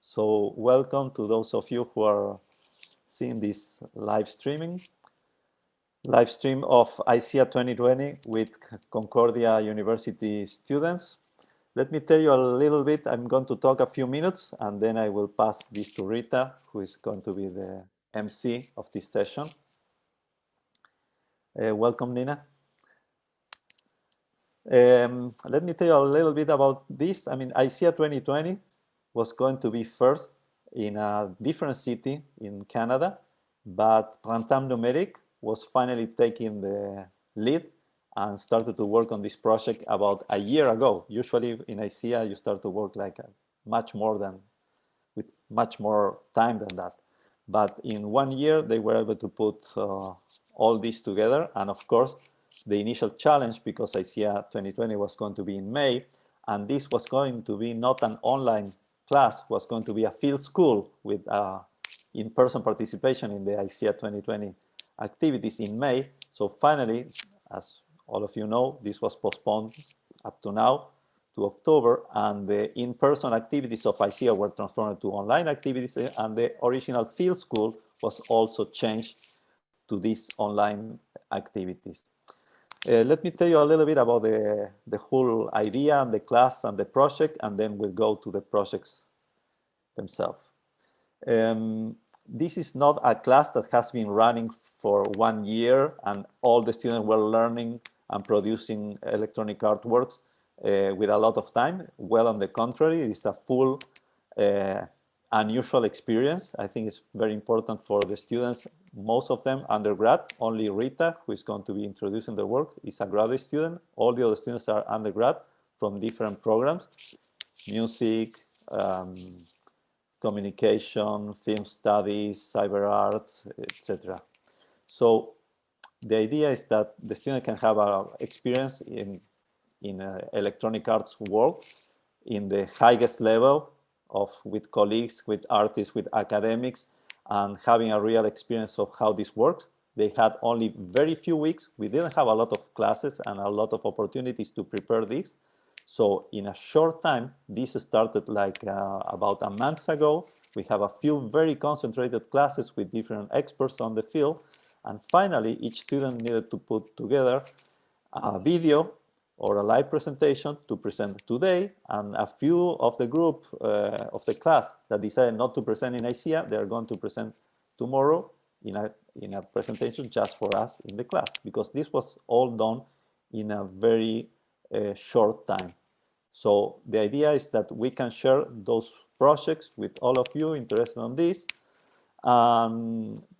So welcome to those of you who are seeing this live stream of ICEA 2020 with Concordia University students. Let me tell you a little bit. I'm going to talk a few minutes and then I will pass this to Rita, who is going to be the MC of this session. Welcome, Nina. Let me tell you a little bit about this. I mean, ICEA 2020 was going to be first in a different city in Canada, but Printemps Numérique was finally taking the lead and started to work on this project about a year ago. Usually in ICEA, you start to work like with much more time than that. But in 1 year, they were able to put all this together. And of course, the initial challenge, because ICEA 2020 was going to be in May, and this was going to be not an online class, was going to be a field school with in-person participation in the ICEA 2020 activities in May. So finally, as all of you know, this was postponed up to now to October, and the in-person activities of ICEA were transformed to online activities, and the original field school was also changed to these online activities. Let me tell you a little bit about the whole idea and the class and the project, and then we'll go to the projects themselves. This is not a class that has been running for 1 year and all the students were learning and producing electronic artworks with a lot of time. Well, on the contrary, it's a full unusual experience. I think it's very important for the students, most of them undergrad. Only Rita, who is going to be introducing the work, is a graduate student. All the other students are undergrad from different programs, music, communication, film studies, cyber arts, etc. So the idea is that the student can have an experience in electronic arts world in the highest level with colleagues, with artists, with academics, and having a real experience of how this works. They had only very few weeks. We didn't have a lot of classes and a lot of opportunities to prepare this. So in a short time, this started like about a month ago. We have a few very concentrated classes with different experts on the field. And finally, each student needed to put together a video or a live presentation to present today, and a few of the group of the class that decided not to present in ICEA, they are going to present tomorrow in a presentation just for us in the class, because this was all done in a very short time. So the idea is that we can share those projects with all of you interested in this,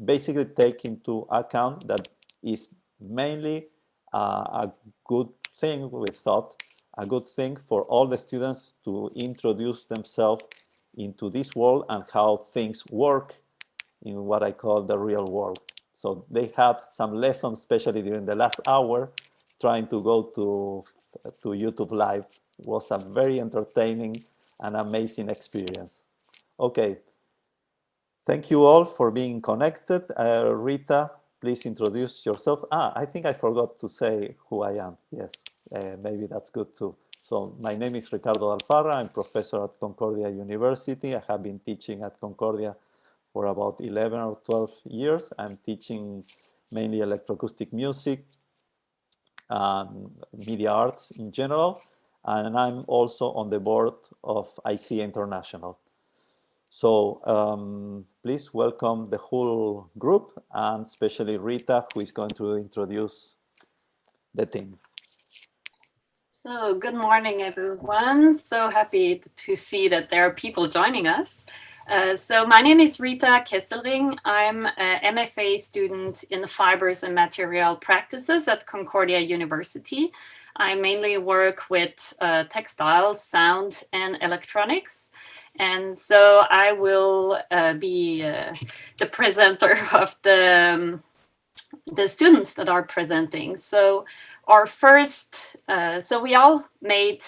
basically take into account that is mainly a good thing, we thought, a good thing for all the students to introduce themselves into this world and how things work in what I call the real world. So they had some lessons, especially during the last hour, trying to go to YouTube Live. It was a very entertaining and amazing experience. Okay, thank you all for being connected. Rita, please introduce yourself. I think I forgot to say who I am. Yes, maybe that's good too. So my name is Ricardo Alfarra. I'm professor at Concordia University. I have been teaching at Concordia for about 11 or 12 years. I'm teaching mainly electroacoustic music and media arts in general. And I'm also on the board of ICEA International. So please welcome the whole group, and especially Rita, who is going to introduce the team. So good morning, everyone. So happy to see that there are people joining us. So my name is Rita Kesselring. I'm an MFA student in fibers and material practices at Concordia University. I mainly work with textiles, sound, and electronics. And so I will be the presenter of the students that are presenting. So our first, so we all made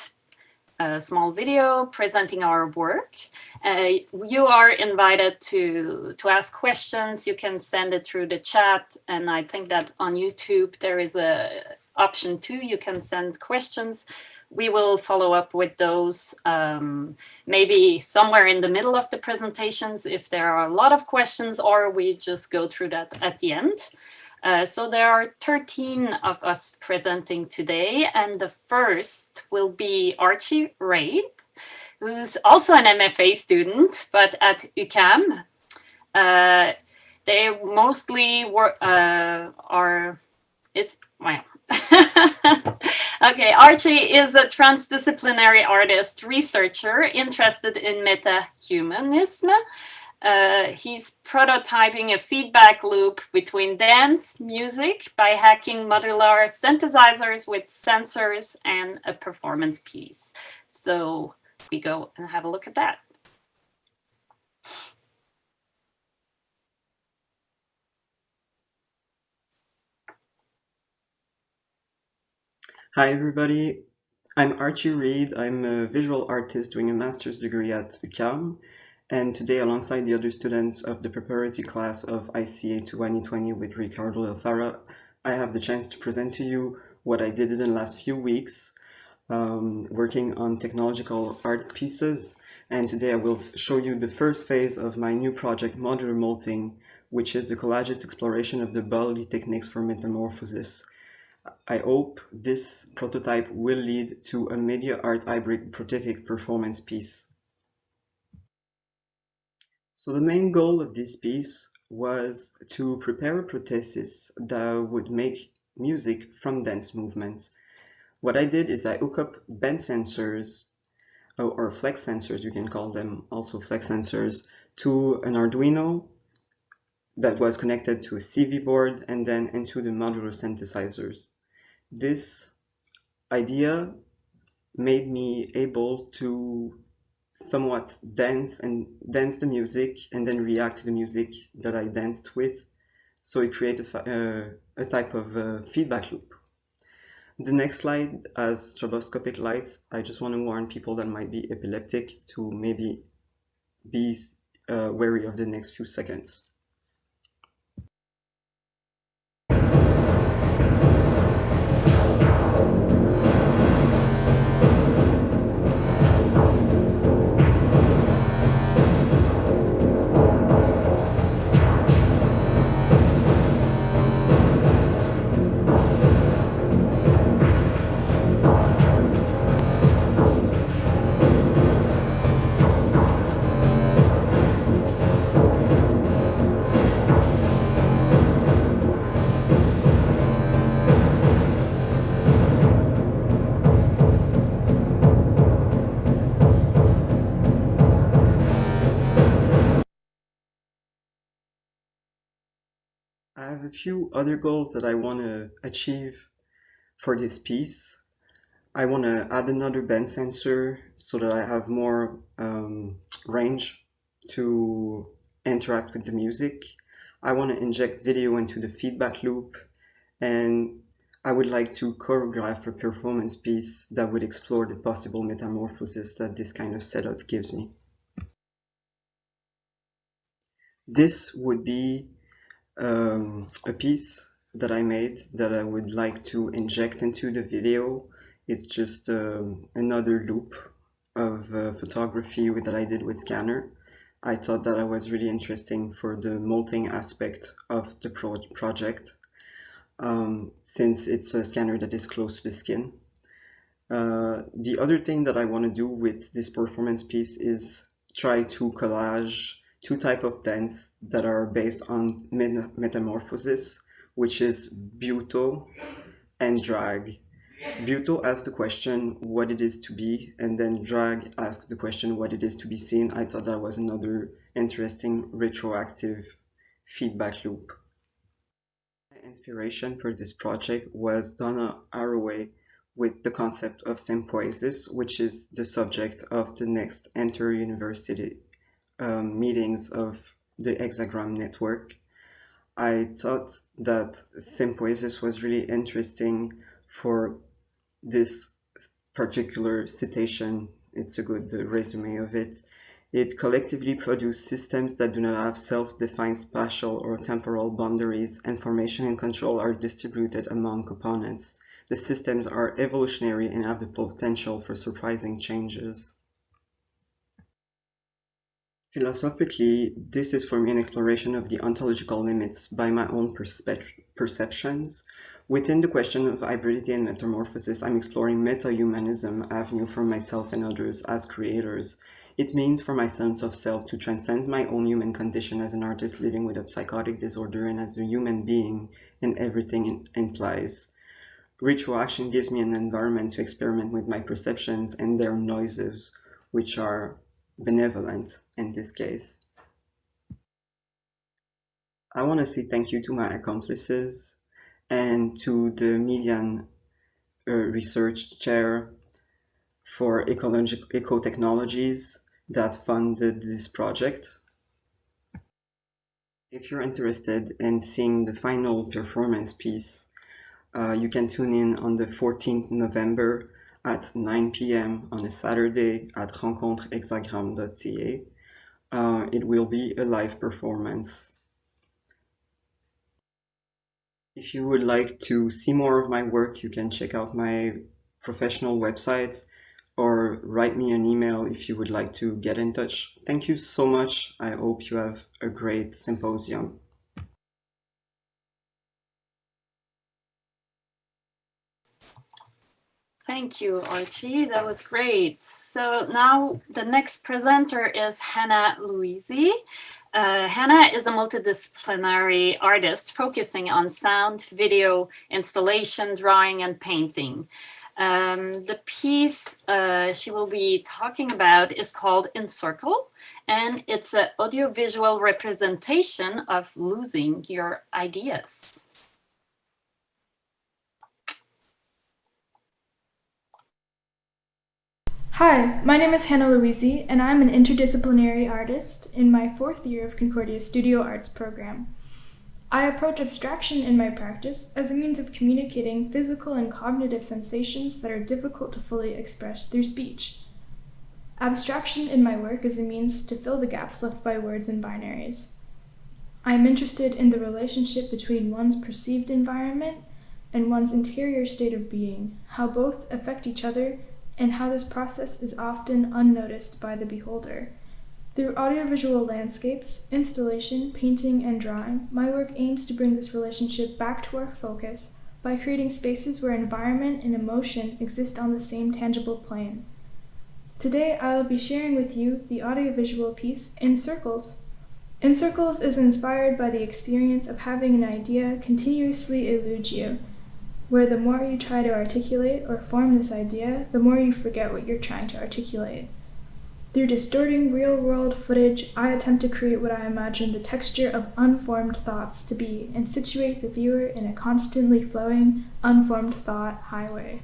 a small video presenting our work. You are invited to ask questions. You can send it through the chat. And I think that on YouTube, there is option 2, you can send questions. We will follow up with those maybe somewhere in the middle of the presentations if there are a lot of questions, or we just go through that at the end. So there are 13 of us presenting today, and the first will be Archie Reid, who's also an MFA student, but at UQAM. They mostly well. Okay, Archie is a transdisciplinary artist, researcher interested in meta-humanism. He's prototyping a feedback loop between dance, music by hacking modular synthesizers with sensors and a performance piece. So we go and have a look at that. Hi everybody, I'm Archie Reid. I'm a visual artist doing a master's degree at UQAM, and today alongside the other students of the preparatory class of ICA 2020 with Ricardo Alfara, I have the chance to present to you what I did in the last few weeks working on technological art pieces, and today I will show you the first phase of my new project, Modular Molting, which is the collagist exploration of the bodily techniques for metamorphosis. I hope this prototype will lead to a media art hybrid prosthetic performance piece. So the main goal of this piece was to prepare a prosthesis that would make music from dance movements. What I did is I hook up bend sensors, or flex sensors, you can call them also flex sensors, to an Arduino that was connected to a CV board and then into the modular synthesizers. This idea made me able to somewhat dance the music and then react to the music that I danced with. So it created a type of feedback loop. The next slide has stroboscopic lights. I just want to warn people that might be epileptic to maybe be wary of the next few seconds. I have a few other goals that I want to achieve for this piece. I want to add another bend sensor so that I have more range to interact with the music. I want to inject video into the feedback loop, and I would like to choreograph a performance piece that would explore the possible metamorphosis that this kind of setup gives me. This would be a piece that I made that I would like to inject into the video. It's just another loop of photography that I did with scanner. I thought that was really interesting for the molting aspect of the project, since it's a scanner that is close to the skin. The other thing that I want to do with this performance piece is try to collage two types of dance that are based on metamorphosis, which is buto and drag. Buto asks the question what it is to be, and then drag asks the question what it is to be seen. I thought that was another interesting retroactive feedback loop. My inspiration for this project was Donna Haraway with the concept of symbiosis, which is the subject of the next inter-university meetings of the hexagram network. I thought that symbiosis was really interesting for this particular citation. It's a good resume of it. It collectively produced systems that do not have self-defined spatial or temporal boundaries. Information and control are distributed among components. The systems are evolutionary and have the potential for surprising changes. Philosophically, this is for me an exploration of the ontological limits by my own perceptions. Within the question of hybridity and metamorphosis, I'm exploring meta-humanism avenue for myself and others as creators. It means for my sense of self to transcend my own human condition as an artist living with a psychotic disorder and as a human being and everything it implies. Ritual action gives me an environment to experiment with my perceptions and their noises, which are benevolent in this case. I want to say thank you to my accomplices and to the Median Research Chair for Eco-Technologies that funded this project. If you're interested in seeing the final performance piece, you can tune in on the 14th November at 9 p.m. on a Saturday at rencontrehexagram.ca. It will be a live performance. If you would like to see more of my work, you can check out my professional website or write me an email if you would like to get in touch. Thank you so much. I hope you have a great symposium. Thank you, Archie. That was great. So now the next presenter is Hannah Louisi. Hannah is a multidisciplinary artist focusing on sound, video, installation, drawing, and painting. The piece she will be talking about is called In Circle, and it's an audiovisual representation of losing your ideas. Hi, my name is Hannah Louisi, and I'm an interdisciplinary artist in my 4th year of Concordia's Studio Arts program. I approach abstraction in my practice as a means of communicating physical and cognitive sensations that are difficult to fully express through speech. Abstraction in my work is a means to fill the gaps left by words and binaries. I am interested in the relationship between one's perceived environment and one's interior state of being, how both affect each other, and how this process is often unnoticed by the beholder. Through audiovisual landscapes, installation, painting, and drawing, my work aims to bring this relationship back to our focus by creating spaces where environment and emotion exist on the same tangible plane. Today, I will be sharing with you the audiovisual piece In Circles. In Circles is inspired by the experience of having an idea continuously elude you, where the more you try to articulate or form this idea, the more you forget what you're trying to articulate. Through distorting real-world footage, I attempt to create what I imagine the texture of unformed thoughts to be and situate the viewer in a constantly flowing, unformed thought highway.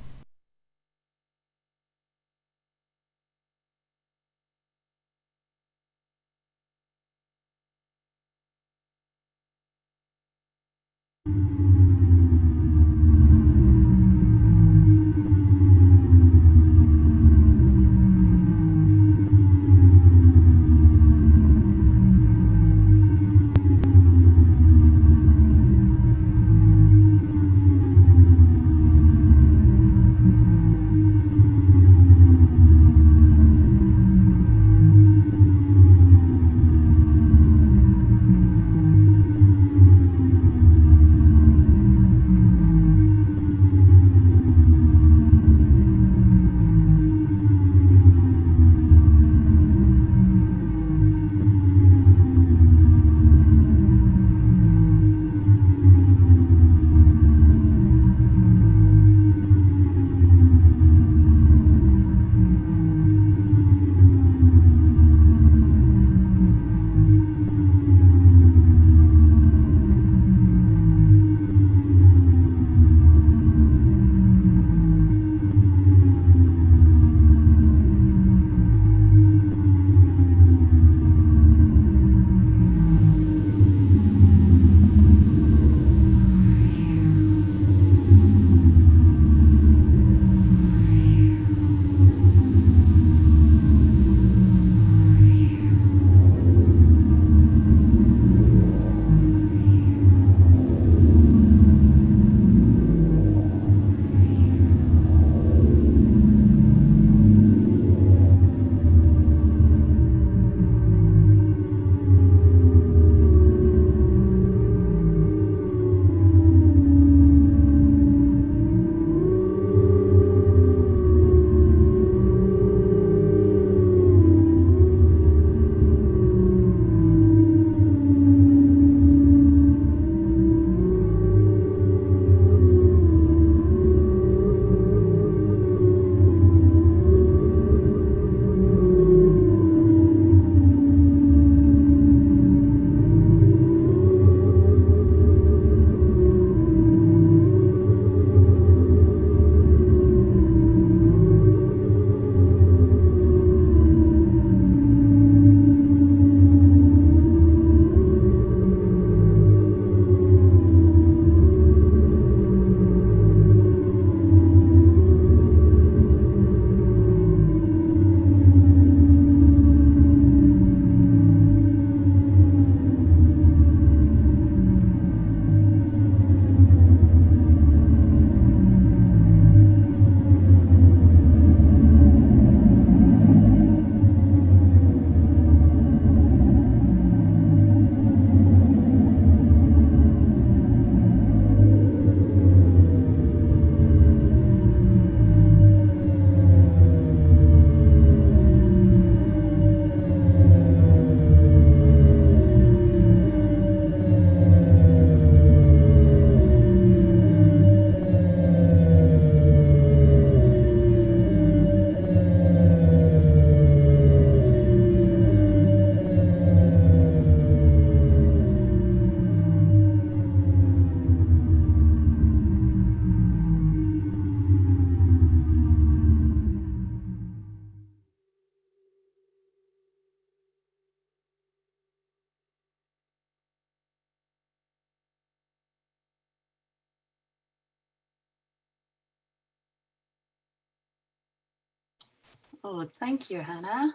Oh, thank you, Hannah.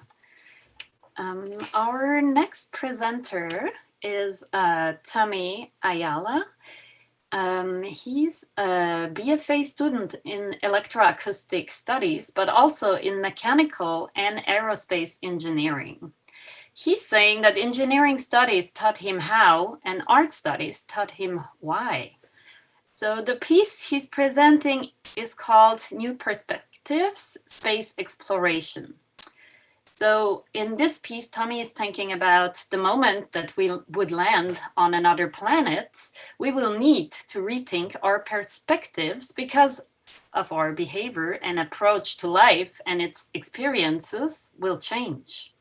Our next presenter is Tommy Ayala. He's a BFA student in electroacoustic studies, but also in mechanical and aerospace engineering. He's saying that engineering studies taught him how, and art studies taught him why. So the piece he's presenting is called New Perspectives, Space Exploration. So in this piece, Tommy is thinking about the moment that we would land on another planet, we will need to rethink our perspectives because of our behavior and approach to life, and its experiences will change.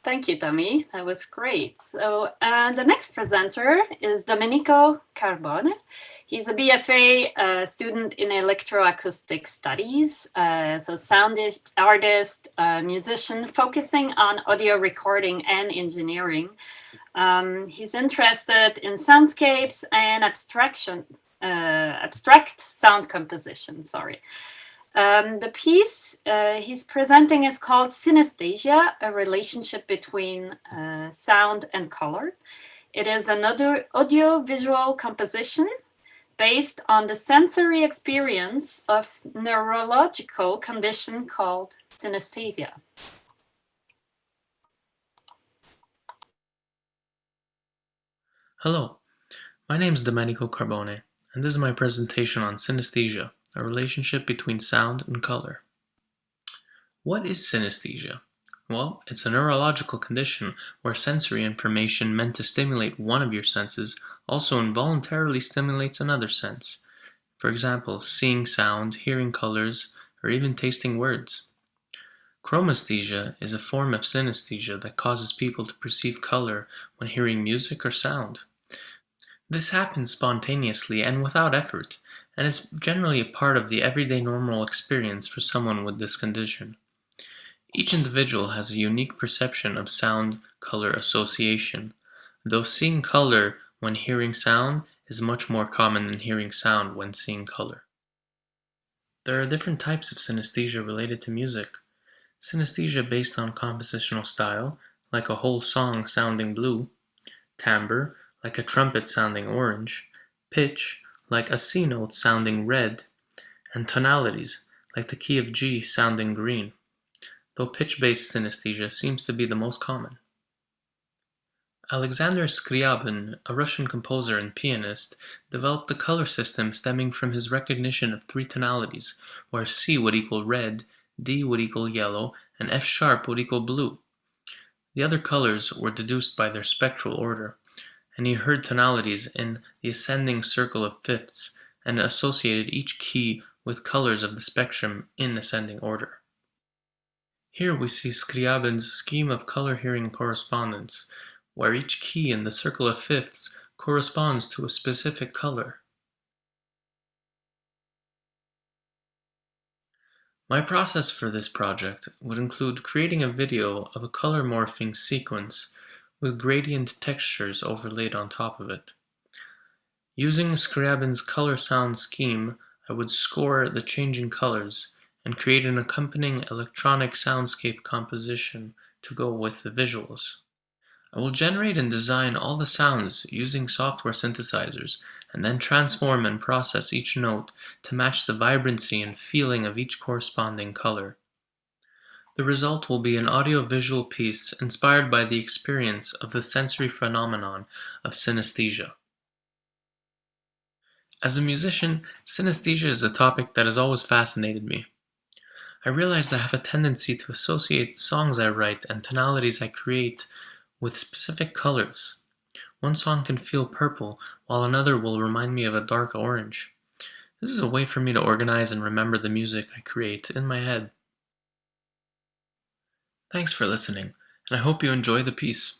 Thank you, Tommy. That was great. So the next presenter is Domenico Carbone. He's a BFA student in electroacoustic studies, so sound artist, musician, focusing on audio recording and engineering. He's interested in soundscapes and abstract sound composition, sorry. The piece he's presenting is called Synesthesia, a relationship between sound and color. It is an audio-visual composition based on the sensory experience of neurological condition called synesthesia. Hello, my name is Domenico Carbone, and this is my presentation on synesthesia, a relationship between sound and color. What is synesthesia? Well, it's a neurological condition where sensory information meant to stimulate one of your senses also involuntarily stimulates another sense. For example, seeing sound, hearing colors, or even tasting words. Chromesthesia is a form of synesthesia that causes people to perceive color when hearing music or sound. This happens spontaneously and without effort, and is generally a part of the everyday normal experience for someone with this condition. Each individual has a unique perception of sound-color association, though seeing color when hearing sound is much more common than hearing sound when seeing color. There are different types of synesthesia related to music. Synesthesia based on compositional style, like a whole song sounding blue, timbre, like a trumpet sounding orange, pitch, like a C note sounding red, and tonalities, like the key of G sounding green, though pitch-based synesthesia seems to be the most common. Alexander Scriabin, a Russian composer and pianist, developed the color system stemming from his recognition of three tonalities, where C would equal red, D would equal yellow, and F sharp would equal blue. The other colors were deduced by their spectral order, and he heard tonalities in the ascending circle of fifths and associated each key with colors of the spectrum in ascending order. Here we see Scriabin's scheme of color-hearing correspondence, where each key in the circle of fifths corresponds to a specific color. My process for this project would include creating a video of a color morphing sequence with gradient textures overlaid on top of it. Using Scriabin's color-sound scheme, I would score the changing colors and create an accompanying electronic soundscape composition to go with the visuals. I will generate and design all the sounds using software synthesizers, and then transform and process each note to match the vibrancy and feeling of each corresponding color. The result will be an audio-visual piece inspired by the experience of the sensory phenomenon of synesthesia. As a musician, synesthesia is a topic that has always fascinated me. I realized I have a tendency to associate songs I write and tonalities I create with specific colors. One song can feel purple, while another will remind me of a dark orange. This is a way for me to organize and remember the music I create in my head. Thanks for listening, and I hope you enjoy the piece.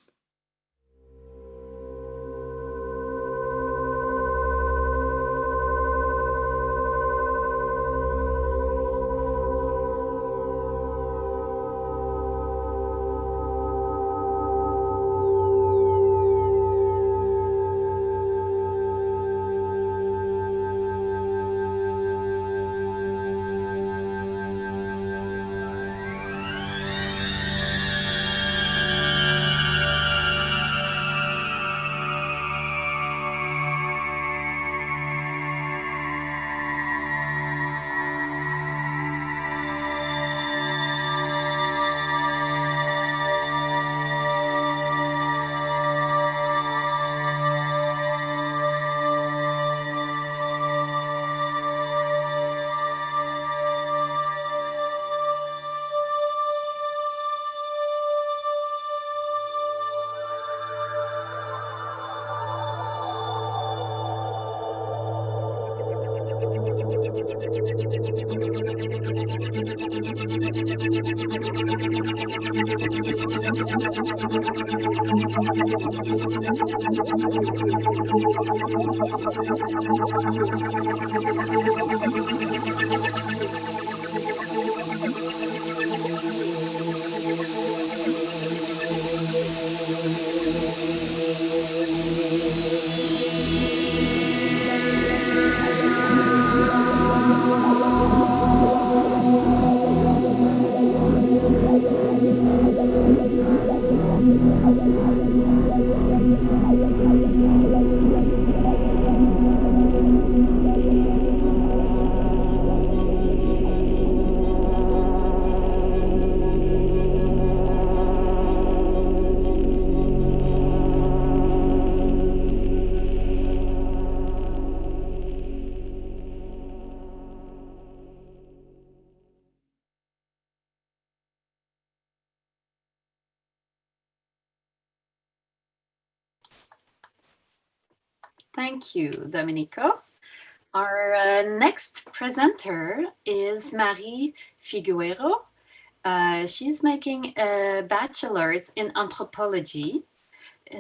Thank you, Domenico. Our next presenter is Marie Figueiro. She's making a bachelor's in anthropology.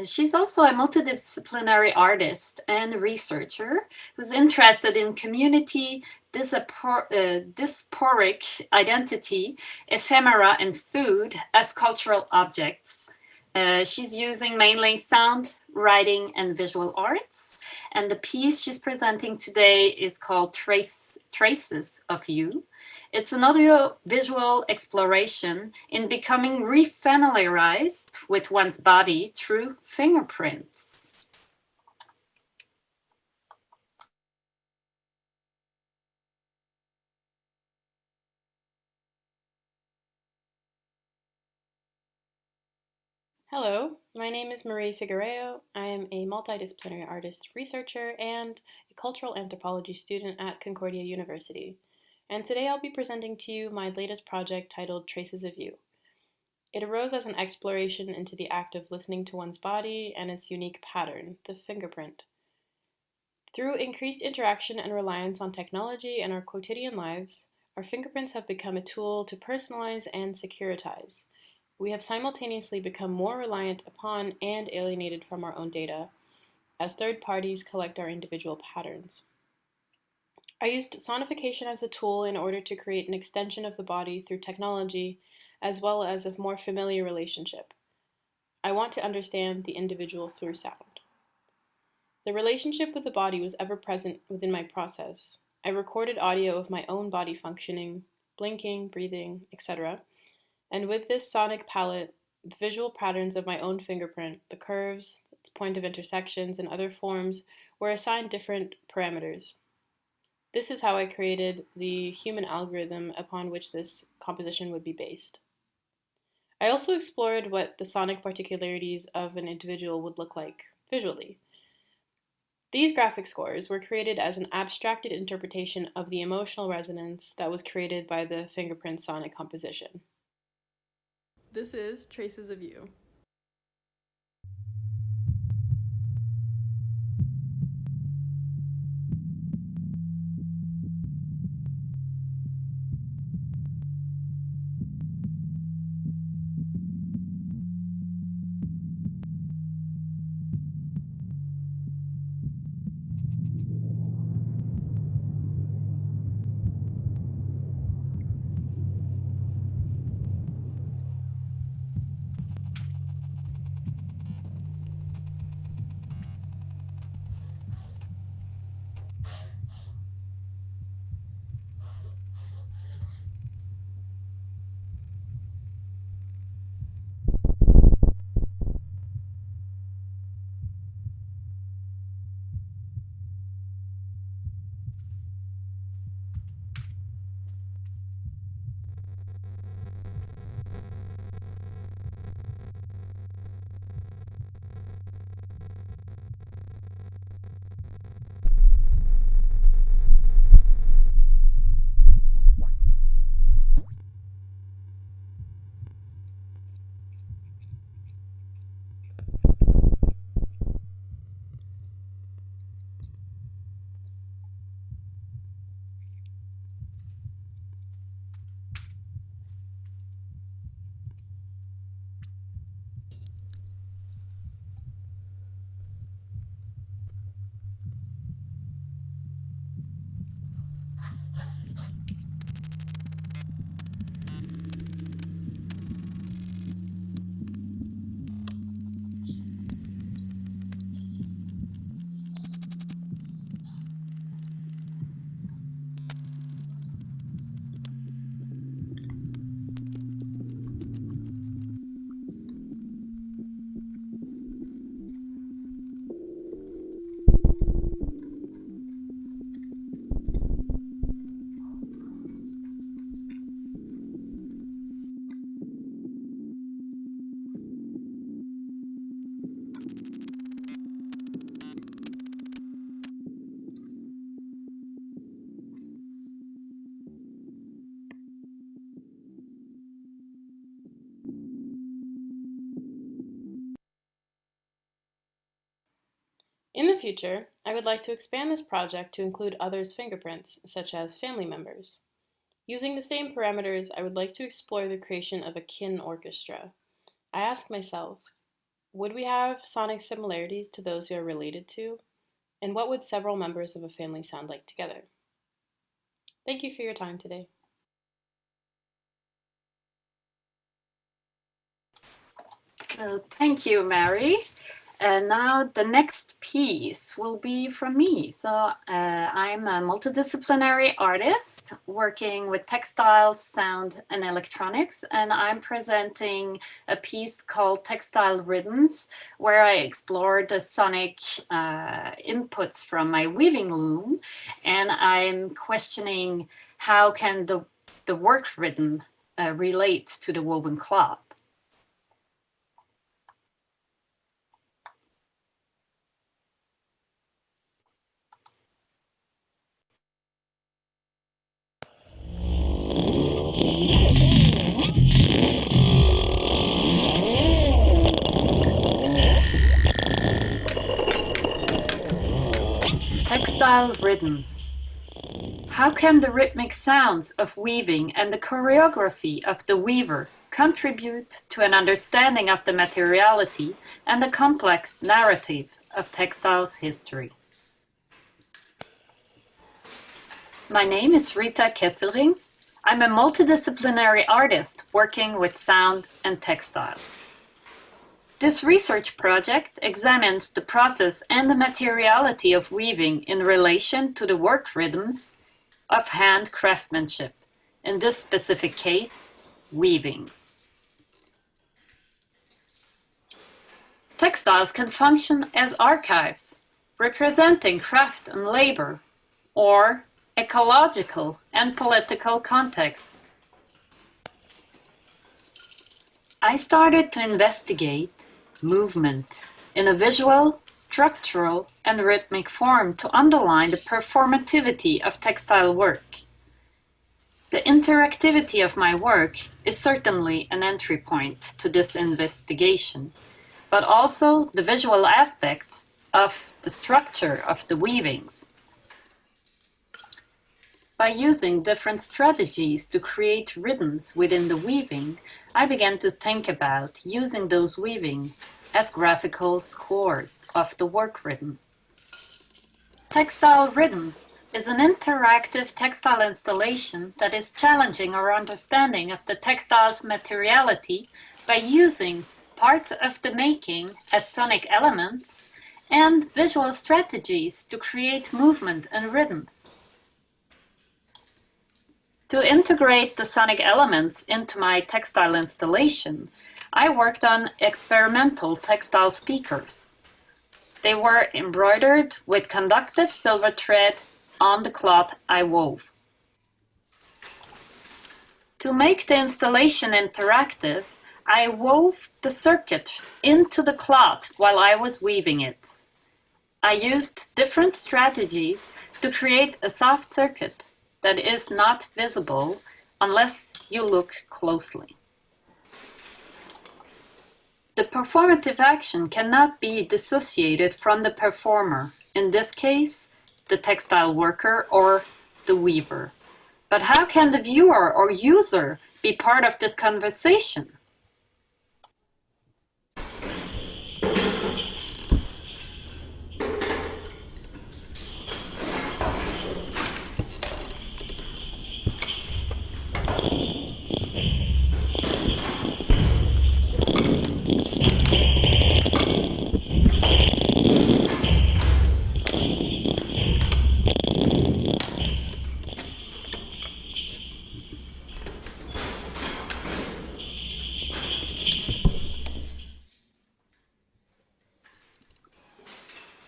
She's also a multidisciplinary artist and researcher who's interested in community, diasporic identity, ephemera, and food as cultural objects. She's using mainly sound, writing, and visual arts. And the piece she's presenting today is called Traces of You. It's an audio-visual exploration in becoming refamiliarized with one's body through fingerprints. Hello, my name is Marie Figueiro. I am a multidisciplinary artist, researcher, and a cultural anthropology student at Concordia University. And today I'll be presenting to you my latest project titled Traces of You. It arose as an exploration into the act of listening to one's body and its unique pattern, the fingerprint. Through increased interaction and reliance on technology in our quotidian lives, our fingerprints have become a tool to personalize and securitize. We have simultaneously become more reliant upon and alienated from our own data as third parties collect our individual patterns. I used sonification as a tool in order to create an extension of the body through technology as well as a more familiar relationship. I want to understand the individual through sound. The relationship with the body was ever present within my process. I recorded audio of my own body functioning, blinking, breathing, etc. And with this sonic palette, the visual patterns of my own fingerprint, the curves, its point of intersections, and other forms were assigned different parameters. This is how I created the human algorithm upon which this composition would be based. I also explored what the sonic particularities of an individual would look like visually. These graphic scores were created as an abstracted interpretation of the emotional resonance that was created by the fingerprint sonic composition. This is Traces of You. In the future, I would like to expand this project to include others' fingerprints, such as family members. Using the same parameters, I would like to explore the creation of a kin orchestra. I ask myself, would we have sonic similarities to those we are related to? And what would several members of a family sound like together? Thank you for your time today. So thank you, Mary. Now the next piece will be from me. So I'm a multidisciplinary artist working with textiles, sound, and electronics, and I'm presenting a piece called Textile Rhythms, where I explore the sonic inputs from my weaving loom, and I'm questioning how can the work rhythm relate to the woven cloth. Textile rhythms. How can the rhythmic sounds of weaving and the choreography of the weaver contribute to an understanding of the materiality and the complex narrative of textiles history? My name is Rita Kesselring. I'm a multidisciplinary artist working with sound and textile. This research project examines the process and the materiality of weaving in relation to the work rhythms of hand craftsmanship, in this specific case, weaving. Textiles can function as archives, representing craft and labor, or ecological and political contexts. I started to investigate movement in a visual, structural, and rhythmic form to underline the performativity of textile work. The interactivity of my work is certainly an entry point to this investigation, but also the visual aspects of the structure of the weavings. By using different strategies to create rhythms within the weaving, I began to think about using those weaving as graphical scores of the work rhythm. Textile Rhythms is an interactive textile installation that is challenging our understanding of the textile's materiality by using parts of the making as sonic elements and visual strategies to create movement and rhythms. To integrate the sonic elements into my textile installation, I worked on experimental textile speakers. They were embroidered with conductive silver thread on the cloth I wove. To make the installation interactive, I wove the circuit into the cloth while I was weaving it. I used different strategies to create a soft circuit that is not visible unless you look closely. The performative action cannot be dissociated from the performer, in this case, the textile worker or the weaver. But how can the viewer or user be part of this conversation?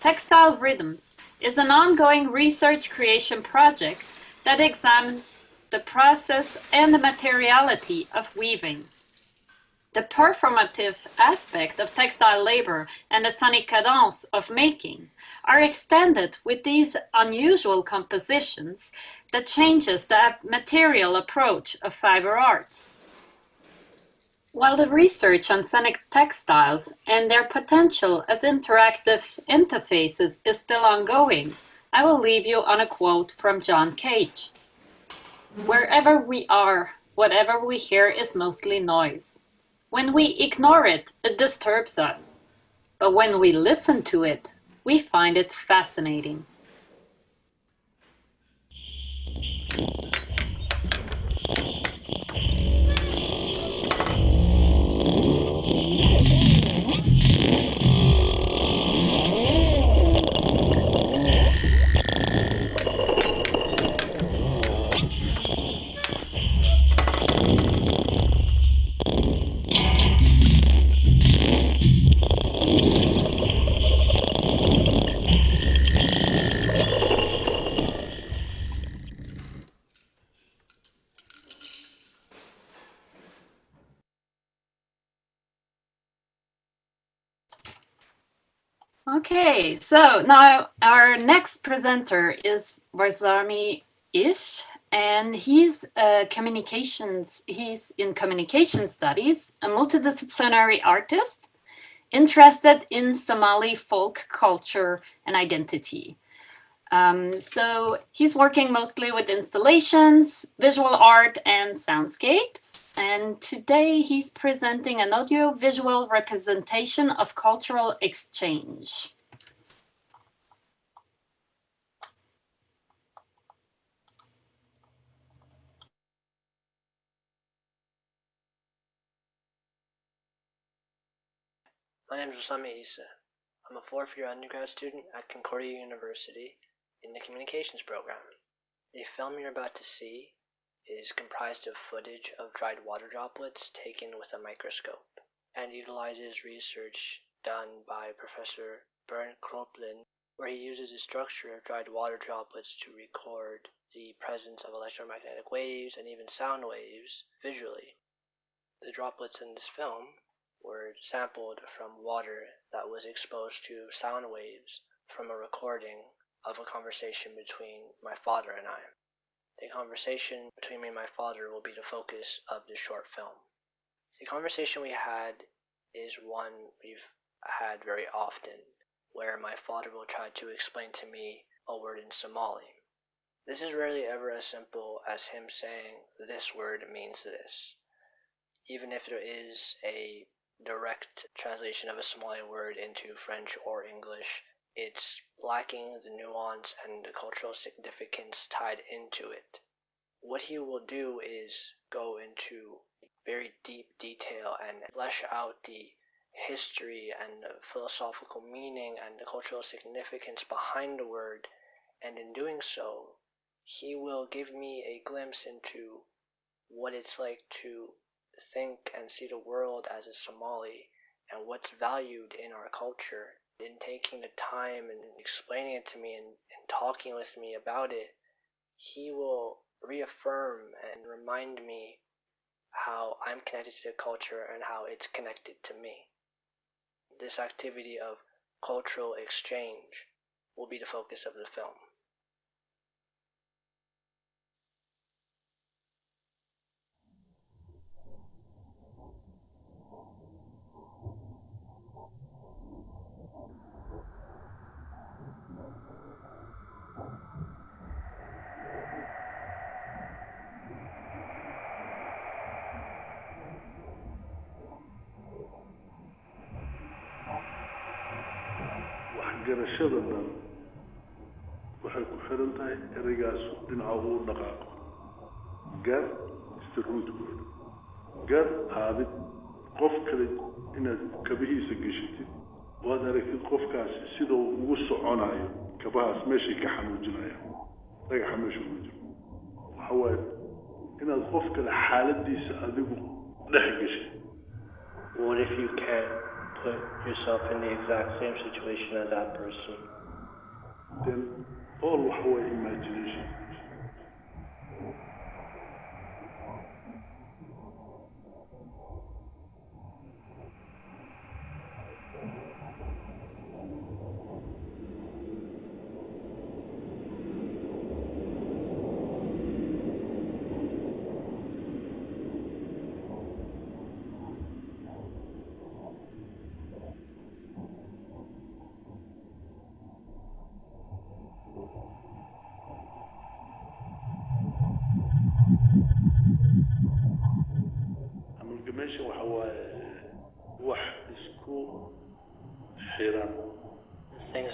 Textile Rhythms is an ongoing research creation project that examines the process and the materiality of weaving. The performative aspect of textile labor and the sonic cadence of making are extended with these unusual compositions that changes the material approach of fiber arts. While the research on sonic textiles and their potential as interactive interfaces is still ongoing, I will leave you on a quote from John Cage. "Wherever we are, whatever we hear is mostly noise. When we ignore it, it disturbs us. But when we listen to it, we find it fascinating." Okay, so now our next presenter is Barzami Ish, and he's in communication studies, a multidisciplinary artist interested in Somali folk culture and identity. So he's working mostly with installations, visual art, and soundscapes. And today he's presenting an audio-visual representation of cultural exchange. My name is Osama Issa. I'm a fourth-year undergrad student at Concordia University in the communications program. The film you're about to see is comprised of footage of dried water droplets taken with a microscope and utilizes research done by Professor Bernd Kroplin, where he uses the structure of dried water droplets to record the presence of electromagnetic waves and even sound waves visually. The droplets in this film were sampled from water that was exposed to sound waves from a recording of a conversation between my father and I. The conversation between me and my father will be the focus of this short film. The conversation we had is one we've had very often, where my father will try to explain to me a word in Somali. This is rarely ever as simple as him saying, "This word means this." Even if there is a direct translation of a Somali word into French or English, it's lacking the nuance and the cultural significance tied into it. What he will do is go into very deep detail and flesh out the history and the philosophical meaning and the cultural significance behind the word, and in doing so, he will give me a glimpse into what it's like to think and see the world as a Somali and what's valued in our culture. In taking the time and explaining it to me and talking with me about it, he will reaffirm and remind me how I'm connected to the culture and how it's connected to me. This activity of cultural exchange will be the focus of the film. waxgarashadadan waxay ku xiran tahay ereygaas dhinaca uu dhaqaaqo gar is the root word gar aabid qof kale inaad kabihiisa geshitid waad aragtid qofkaasi sida uu ugu soconayo kabahaas meeshay ka xanuujinayaan dhagaxa meesha ugu jiro waxa waaye inaad qof kale xaaladiisa adigu dhex geshid. What if you can't put yourself in the exact same situation as that person? Then all waxa waaye imagination.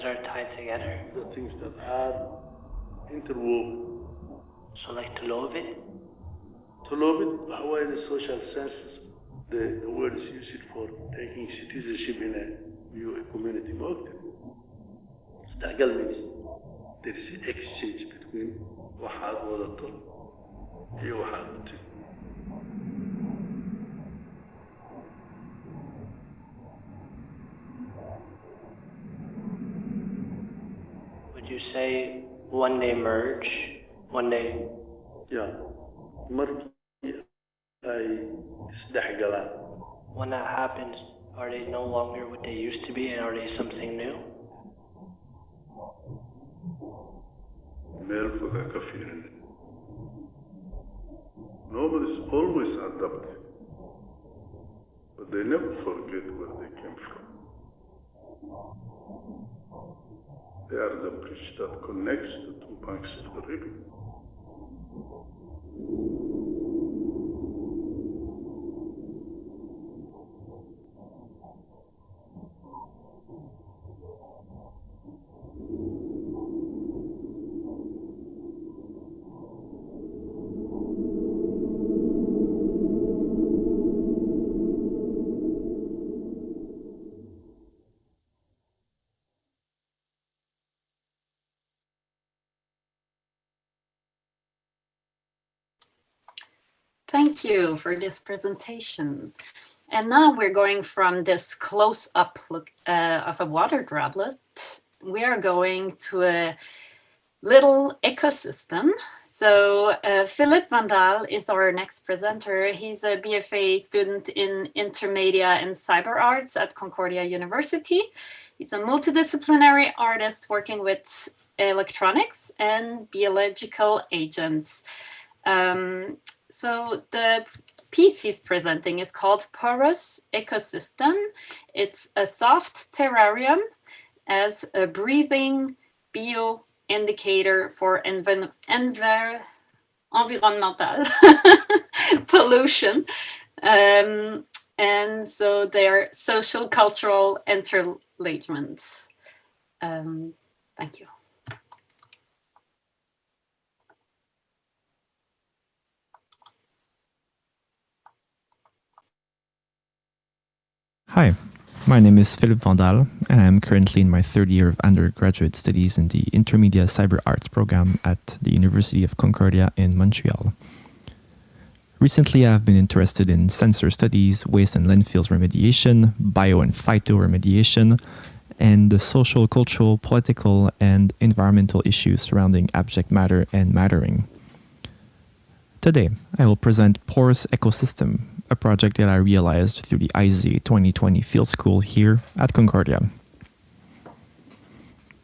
things are tied together. The things that are interwoven. So like to love it? To love it, how in the social senses, the word is used for taking citizenship in a new community market. استعقل means there is an exchange between waxaad wadato iyo waxaad watay. Would you say one they merge, one day? Yeah, markii ay isdhexgalaan. When that happens, are they no longer what they used to be and are they something new? Meel foga ka fiirin. Nobody's always adaptive, but they never forget where they came from. They are the bridge that connects the two banks of the river. Thank you for this presentation. And now we're going from this close-up look of a water droplet. We are going to a little ecosystem. So Philip Vandal is our next presenter. He's a BFA student in Intermedia and Cyber Arts at Concordia University. He's a multidisciplinary artist working with electronics and biological agents. So the piece he's presenting is called Porous Ecosystem. It's a soft terrarium as a breathing bio-indicator for environmental pollution. And so they're social cultural interrelations. Thank you. Hi, my name is Philip Vandal, and I am currently in my third year of undergraduate studies in the Intermedia Cyber Arts program at the University of Concordia in Montreal. Recently, I have been interested in sensor studies, waste and landfills remediation, bio and phyto remediation, and the social, cultural, political, and environmental issues surrounding abstract matter and mattering. Today, I will present Porous Ecosystem, a project that I realized through the IZA 2020 Field School here at Concordia.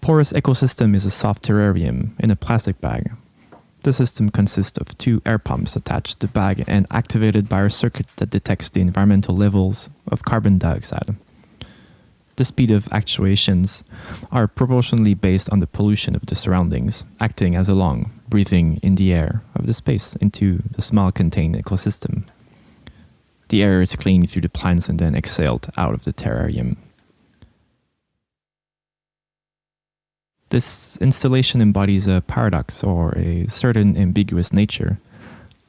Porous Ecosystem is a soft terrarium in a plastic bag. The system consists of 2 air pumps attached to the bag and activated by a circuit that detects the environmental levels of carbon dioxide. The speed of actuations are proportionally based on the pollution of the surroundings, acting as a lung, breathing in the air of the space into the small contained ecosystem. The air is cleaned through the plants and then exhaled out of the terrarium. This installation embodies a paradox or a certain ambiguous nature,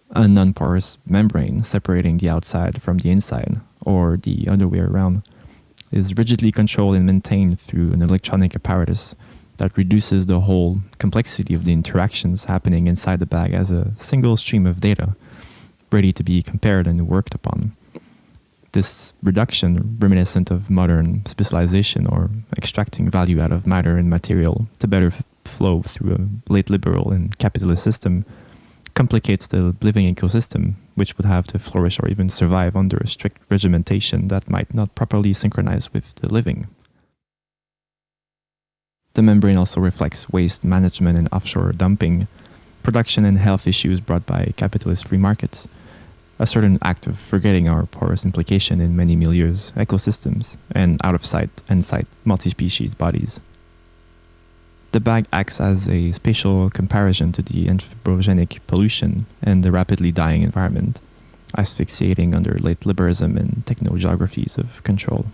a non-porous membrane separating the outside from the inside, or the other way around, is rigidly controlled and maintained through an electronic apparatus that reduces the whole complexity of the interactions happening inside the bag as a single stream of data, ready to be compared and worked upon. This reduction, reminiscent of modern specialization or extracting value out of matter and material to better flow through a late liberal and capitalist system, complicates the living ecosystem, which would have to flourish or even survive under a strict regimentation that might not properly synchronize with the living. The membrane also reflects waste management and offshore dumping, production and health issues brought by capitalist free markets, a certain act of forgetting our porous implication in many milieus, ecosystems, and out of sight and sight multi-species bodies. The bag acts as a spatial comparison to the anthropogenic pollution and the rapidly dying environment, asphyxiating under late liberalism and techno-geographies of control.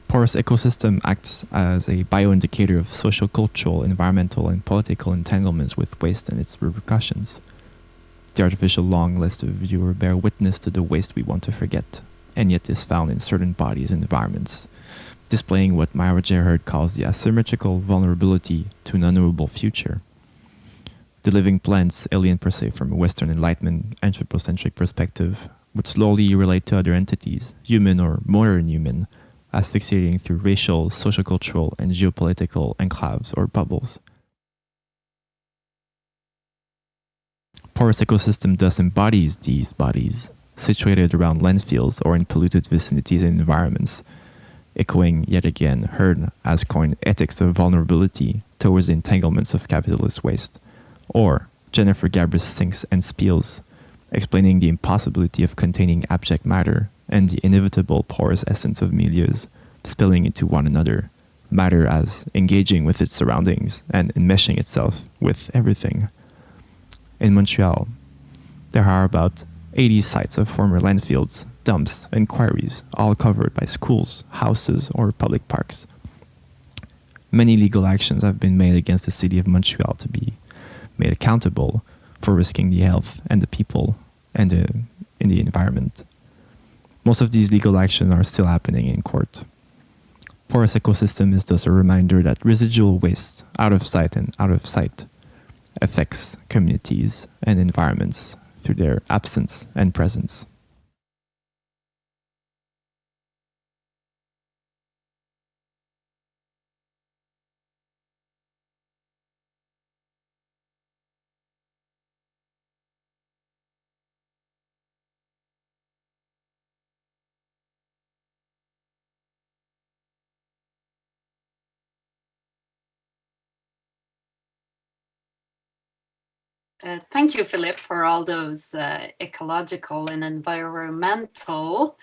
Porous ecosystem acts as a bioindicator of social, cultural, environmental, and political entanglements with waste and its repercussions. The artificial long list of viewers bear witness to the waste we want to forget, and yet is found in certain bodies and environments, displaying what Myra Gerhard calls the asymmetrical vulnerability to an unknowable future. The living plants, alien per se from a Western Enlightenment anthropocentric perspective, would slowly relate to other entities, human or more than human, asphyxiating through racial, sociocultural, and geopolitical enclaves or bubbles. Porous ecosystem thus embodies these bodies, situated around landfills or in polluted vicinities and environments, echoing yet again Hearn as coined ethics of vulnerability towards the entanglements of capitalist waste, or Jennifer Gabrus sinks and spills, explaining the impossibility of containing abject matter and the inevitable porous essence of milieus spilling into one another, matter as engaging with its surroundings and enmeshing itself with everything. In Montreal, there are about 80 sites of former landfills, dumps, and quarries, all covered by schools, houses, or public parks. Many legal actions have been made against the city of Montreal to be made accountable for risking the health and the people and in the environment. Most of these legal actions are still happening in court. Porous ecosystem is thus a reminder that residual waste, out of sight and out of sight, affects communities and environments through their absence and presence. Thank you, Philip, for all those ecological and environmental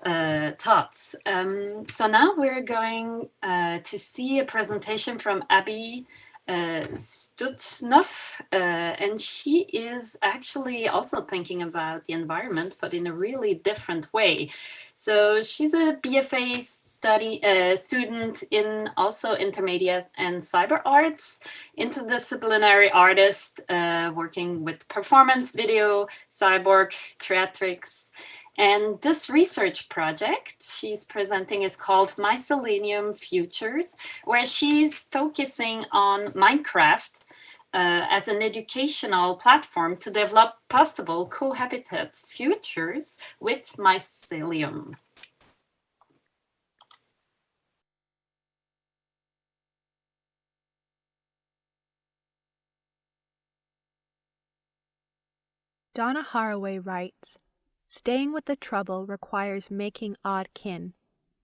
thoughts. So now we're going to see a presentation from Abby Stutznoff, and she is actually also thinking about the environment, but in a really different way. So she's a BFA student in also intermediate and cyber arts, interdisciplinary artist working with performance, video, cyborg, theatrics. And this research project she's presenting is called Mycelium Futures, where she's focusing on Minecraft as an educational platform to develop possible cohabitat futures with mycelium. Donna Haraway writes, "Staying with the trouble requires making odd kin.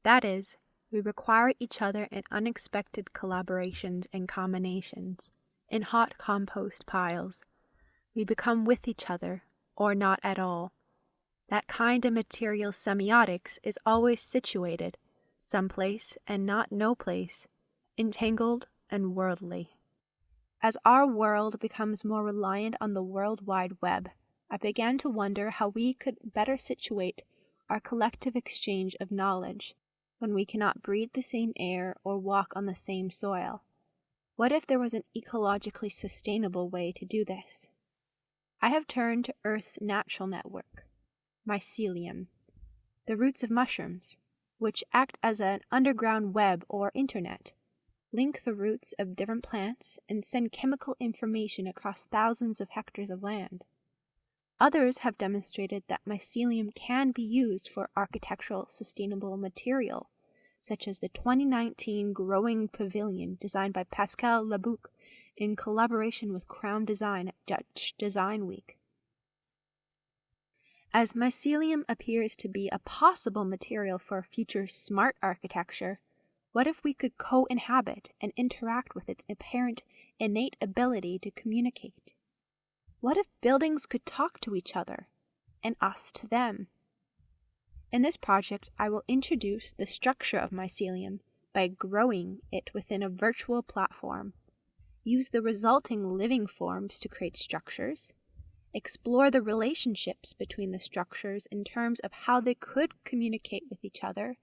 That is, we require each other in unexpected collaborations and combinations, in hot compost piles. We become with each other, or not at all. That kind of material semiotics is always situated, someplace and not no place, entangled and worldly." As our world becomes more reliant on the World Wide Web, I began to wonder how we could better situate our collective exchange of knowledge when we cannot breathe the same air or walk on the same soil. What if there was an ecologically sustainable way to do this? I have turned to Earth's natural network, mycelium, the roots of mushrooms, which act as an underground web or internet, link the roots of different plants, and send chemical information across thousands of hectares of land. Others have demonstrated that mycelium can be used for architectural sustainable material, such as the 2019 Growing Pavilion designed by Pascal Labouc in collaboration with Crown Design at Dutch Design Week. As mycelium appears to be a possible material for future smart architecture, what if we could co-inhabit and interact with its apparent innate ability to communicate? What if buildings could talk to each other, and us to them? In this project, I will introduce the structure of mycelium by growing it within a virtual platform, use the resulting living forms to create structures, explore the relationships between the structures in terms of how they could communicate with each other,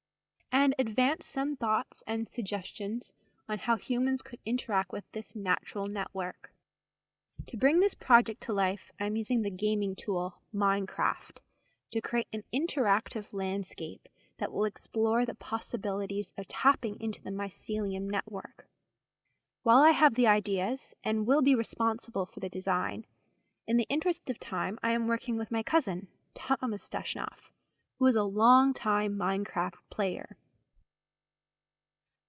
and advance some thoughts and suggestions on how humans could interact with this natural network. To bring this project to life, I'm using the gaming tool Minecraft to create an interactive landscape that will explore the possibilities of tapping into the mycelium network. While I have the ideas and will be responsible for the design, in the interest of time, I am working with my cousin, Thomas Dushnoff, who is a long-time Minecraft player.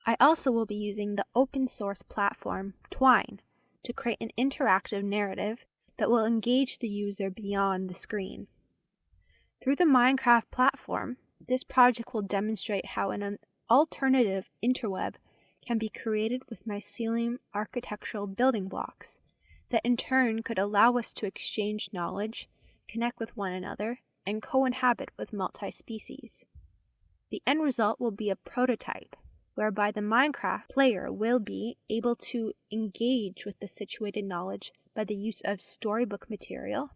I also will be using the open source platform Twine to create an interactive narrative that will engage the user beyond the screen. Through the Minecraft platform, this project will demonstrate how an alternative interweb can be created with mycelium architectural building blocks that in turn could allow us to exchange knowledge, connect with one another, and co-inhabit with multi-species. The end result will be a prototype whereby the Minecraft player will be able to engage with the situated knowledge by the use of storybook material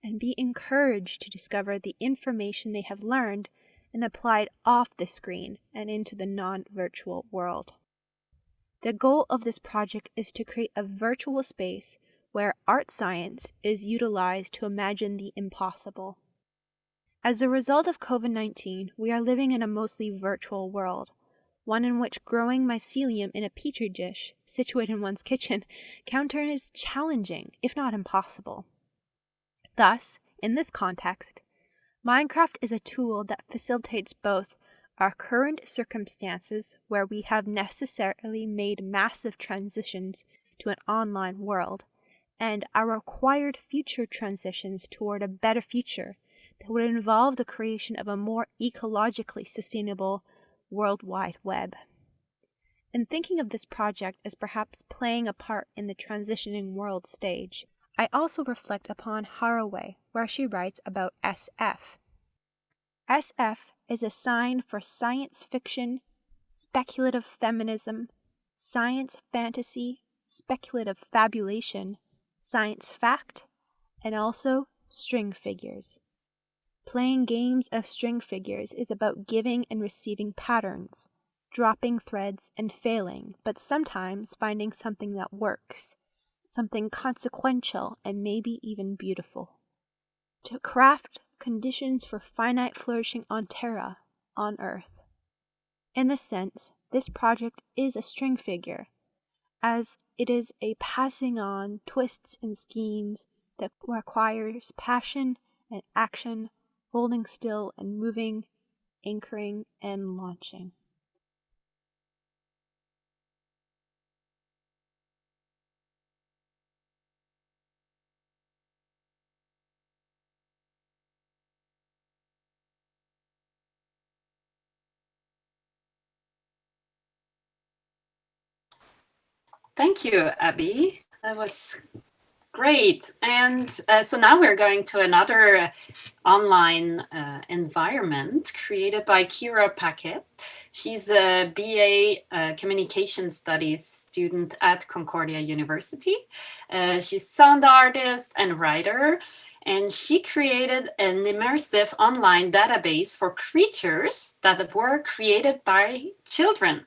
and be encouraged to discover the information they have learned and applied off the screen and into the non-virtual world. The goal of this project is to create a virtual space where art science is utilized to imagine the impossible. As a result of COVID-19, we are living in a mostly virtual world, one in which growing mycelium in a petri dish situated in one's kitchen counter is challenging, if not impossible. Thus, in this context, Minecraft is a tool that facilitates both our current circumstances where we have necessarily made massive transitions to an online world, and our required future transitions toward a better future that would involve the creation of a more ecologically sustainable World Wide Web. In thinking of this project as perhaps playing a part in the transitioning world stage, I also reflect upon Haraway, where she writes about SF. SF is a sign for science fiction, speculative feminism, science fantasy, speculative fabulation, science fact, and also string figures. Playing games of string figures is about giving and receiving patterns, dropping threads and failing, but sometimes finding something that works, something consequential and maybe even beautiful. To craft conditions for finite flourishing on Terra, on Earth. In this sense, this project is a string figure, as it is a passing on twists and skeins that requires passion and action, holding still and moving, anchoring and launching. Thank you, Abby. That was great. And so now we're going to another online environment created by Kira Paquet. She's a BA Communication Studies student at Concordia University. She's sound artist and writer, and she created an immersive online database for creatures that were created by children.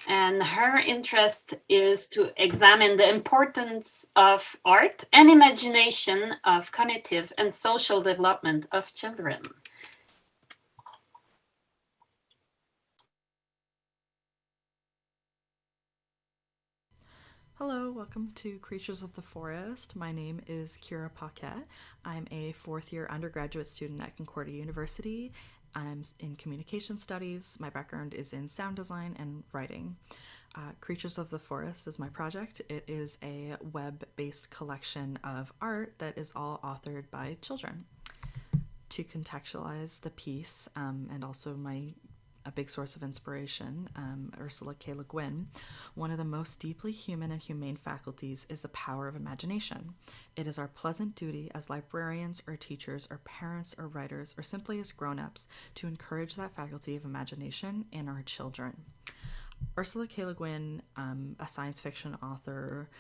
And her interest is to examine the importance of art and imagination of cognitive and social development of children. Hello, welcome to Creatures of the Forest. My name is Kira Paquet. I'm a fourth-year undergraduate student at Concordia University. I'm in communication studies. My background is in sound design and writing. Creatures of the Forest is my project. It is a web-based collection of art that is all authored by children. To contextualize the piece, and also a big source of inspiration, Ursula K. Le Guin, one of the most deeply human and humane faculties is the power of imagination. It is our pleasant duty as librarians or teachers or parents or writers or simply as grown-ups to encourage that faculty of imagination in our children. Ursula K. Le Guin, a science fiction author,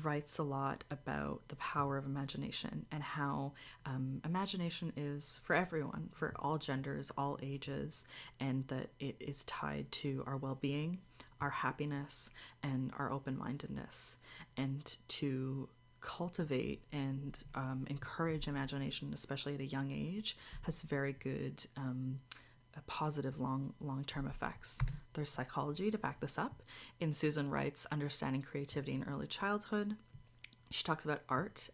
writes a lot about the power of imagination and how imagination is for everyone, for all genders, all ages, and that it is tied to our well-being, our happiness, and our open-mindedness. And to cultivate and encourage imagination, especially at a young age, has very good positive long-term effects. There's psychology to back this up. In Susan Wright's Understanding Creativity in Early Childhood, she talks about art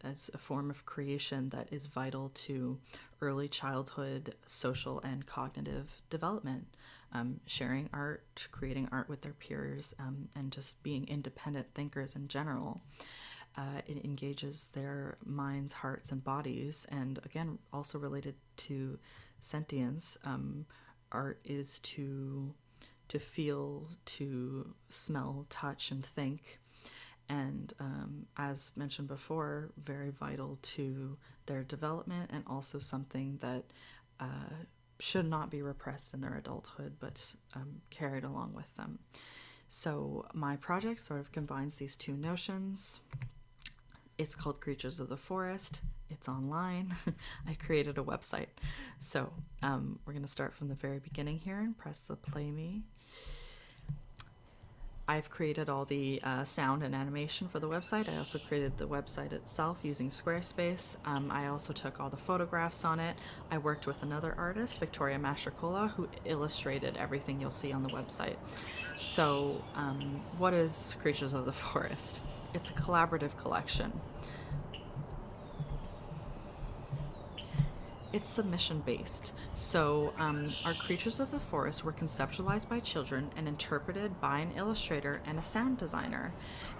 as a form of creation that is vital to early childhood social and cognitive development. Sharing art, creating art with their peers, and just being independent thinkers in general. It engages their minds, hearts, and bodies, and again, also related to sentience. Art is to feel, to smell, touch, and think. And as mentioned before, very vital to their development, and also something that should not be repressed in their adulthood, but carried along with them. So my project sort of combines these two notions. It's called Creatures of the Forest. It's online. I created a website. So we're going to start from the very beginning here and press the play me. I've created all the sound and animation for the website. I also created the website itself using Squarespace. I also took all the photographs on it. I worked with another artist, Victoria Mastrocola, who illustrated everything you'll see on the website. So what is Creatures of the Forest? It's a collaborative collection. It's submission-based. So our Creatures of the Forest were conceptualized by children and interpreted by an illustrator and a sound designer.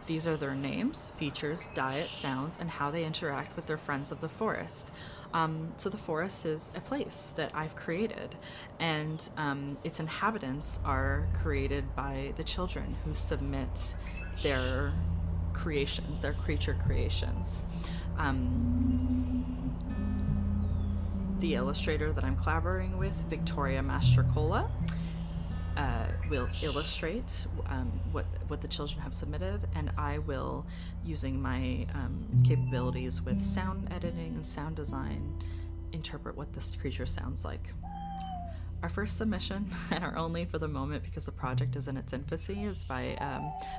These are their names, features, diet, sounds, and how they interact with their friends of the forest. So the forest is a place that I've created, and its inhabitants are created by the children who submit their creations, their creature creations. The illustrator that I'm collaborating with, Victoria Mastrocola, will illustrate what the children have submitted, and I will, using my capabilities with sound editing and sound design, interpret what this creature sounds like. Our first submission, and our only for the moment because the project is in its infancy, is by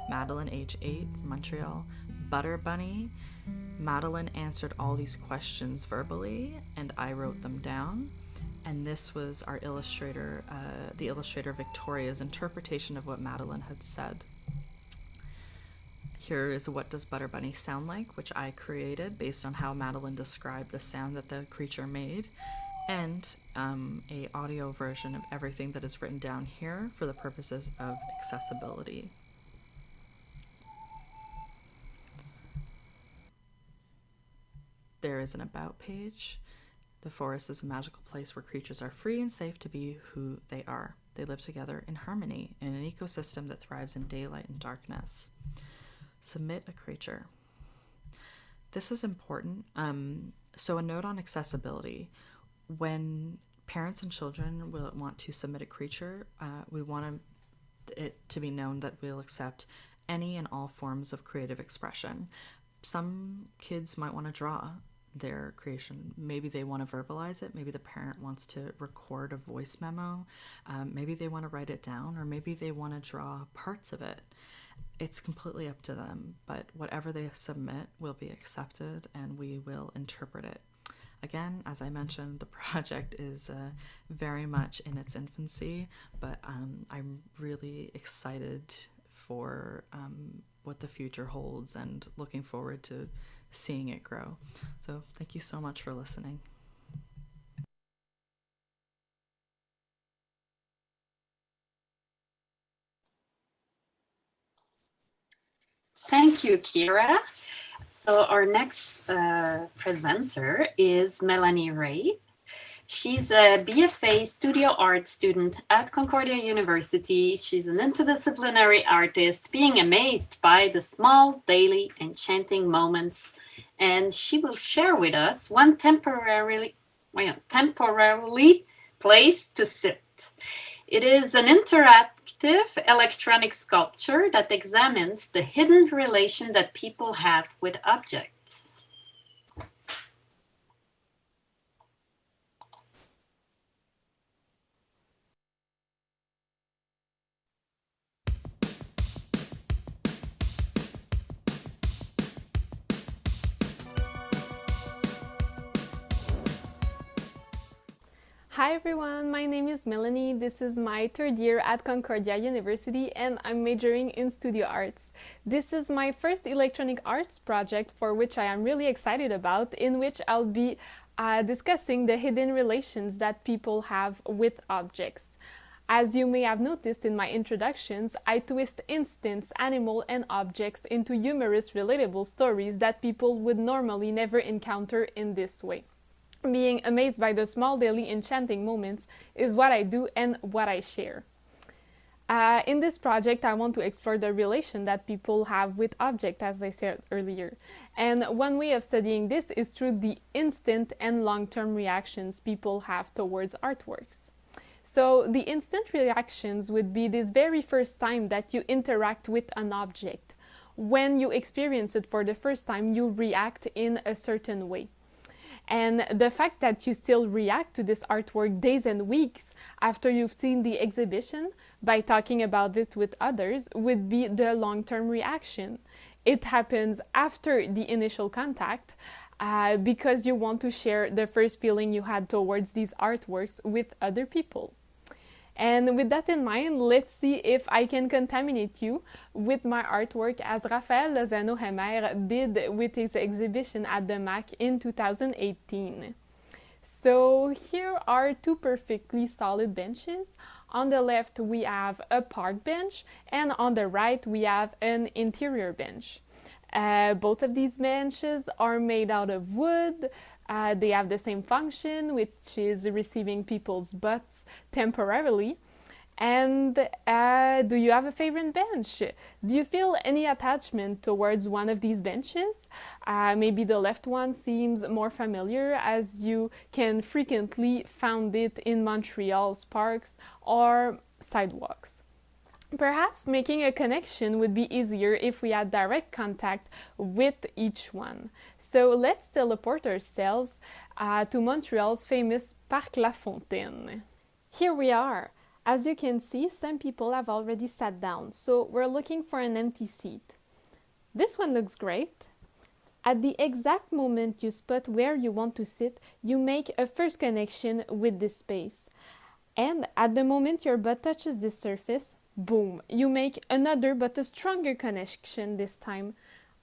Madeline, age 8, Montreal. Butter Bunny. Madeline answered all these questions verbally, and I wrote them down. And this was our illustrator, the illustrator Victoria's interpretation of what Madeline had said. Here is What Does Butter Bunny Sound Like, which I created based on how Madeline described the sound that the creature made, and a audio version of everything that is written down here for the purposes of accessibility. There is an about page. The forest is a magical place where creatures are free and safe to be who they are. They live together in harmony in an ecosystem that thrives in daylight and darkness. Submit a creature. This is important. So a note on accessibility. When parents and children will want to submit a creature, we want it to be known that we'll accept any and all forms of creative expression. Some kids might want to draw their creation. Maybe they want to verbalize it. Maybe the parent wants to record a voice memo. Maybe they want to write it down, or maybe they want to draw parts of it. It's completely up to them, but whatever they submit will be accepted and we will interpret it. Again, as I mentioned, the project is very much in its infancy, but I'm really excited for what the future holds and looking forward to seeing it grow. So thank you so much for listening. Thank you, Kira. So our next presenter is Melanie Ray. She's a BFA studio art student at Concordia University. She's an interdisciplinary artist, being amazed by the small, daily, enchanting moments. And she will share with us one temporarily place to sit. It is an interactive electronic sculpture that examines the hidden relation that people have with objects. Hi everyone, my name is Melanie. This is my third year at Concordia University and I'm majoring in studio arts. This is my first electronic arts project for which I am really excited about, in which I'll be discussing the hidden relations that people have with objects. As you may have noticed in my introductions, I twist instants, animal and objects into humorous, relatable stories that people would normally never encounter in this way. Being amazed by the small daily enchanting moments is what I do and what I share. In this project, I want to explore the relation that people have with objects, as I said earlier. And one way of studying this is through the instant and long-term reactions people have towards artworks. So the instant reactions would be this very first time that you interact with an object. When you experience it for the first time, you react in a certain way. And the fact that you still react to this artwork days and weeks after you've seen the exhibition by talking about it with others would be the long-term reaction. It happens after the initial contact because you want to share the first feeling you had towards these artworks with other people. And with that in mind, let's see if I can contaminate you with my artwork as Raphael Lozano-Hemer did with his exhibition at the MAC in 2018. So here are two perfectly solid benches. On the left we have a park bench and on the right we have an interior bench. Both of these benches are made out of wood. They have the same function, which is receiving people's butts temporarily. And do you have a favorite bench? Do you feel any attachment towards one of these benches? Maybe the left one seems more familiar, as you can frequently find it in Montreal's parks or sidewalks. Perhaps making a connection would be easier if we had direct contact with each one. So let's teleport ourselves to Montreal's famous Parc La Fontaine. Here we are. As you can see, some people have already sat down, so we're looking for an empty seat. This one looks great. At the exact moment you spot where you want to sit, you make a first connection with this space. And at the moment your butt touches this surface, boom, you make another but a stronger connection this time.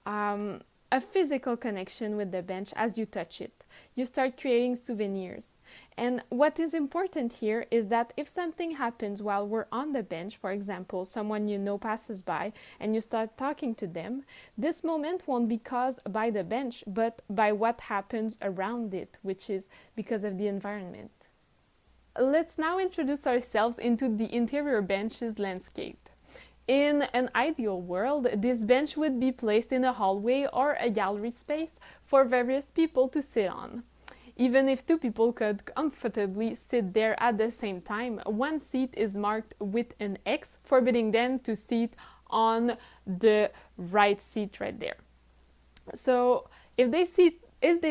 A physical connection with the bench as you touch it. You start creating souvenirs. And what is important here is that if something happens while we're on the bench, for example, someone you know passes by and you start talking to them, this moment won't be caused by the bench, but by what happens around it, which is because of the environment. Let's now introduce ourselves into the interior bench's landscape. In an ideal world, this bench would be placed in a hallway or a gallery space for various people to sit on. Even if two people could comfortably sit there at the same time, one seat is marked with an X, forbidding them to sit on the right seat right there. So if they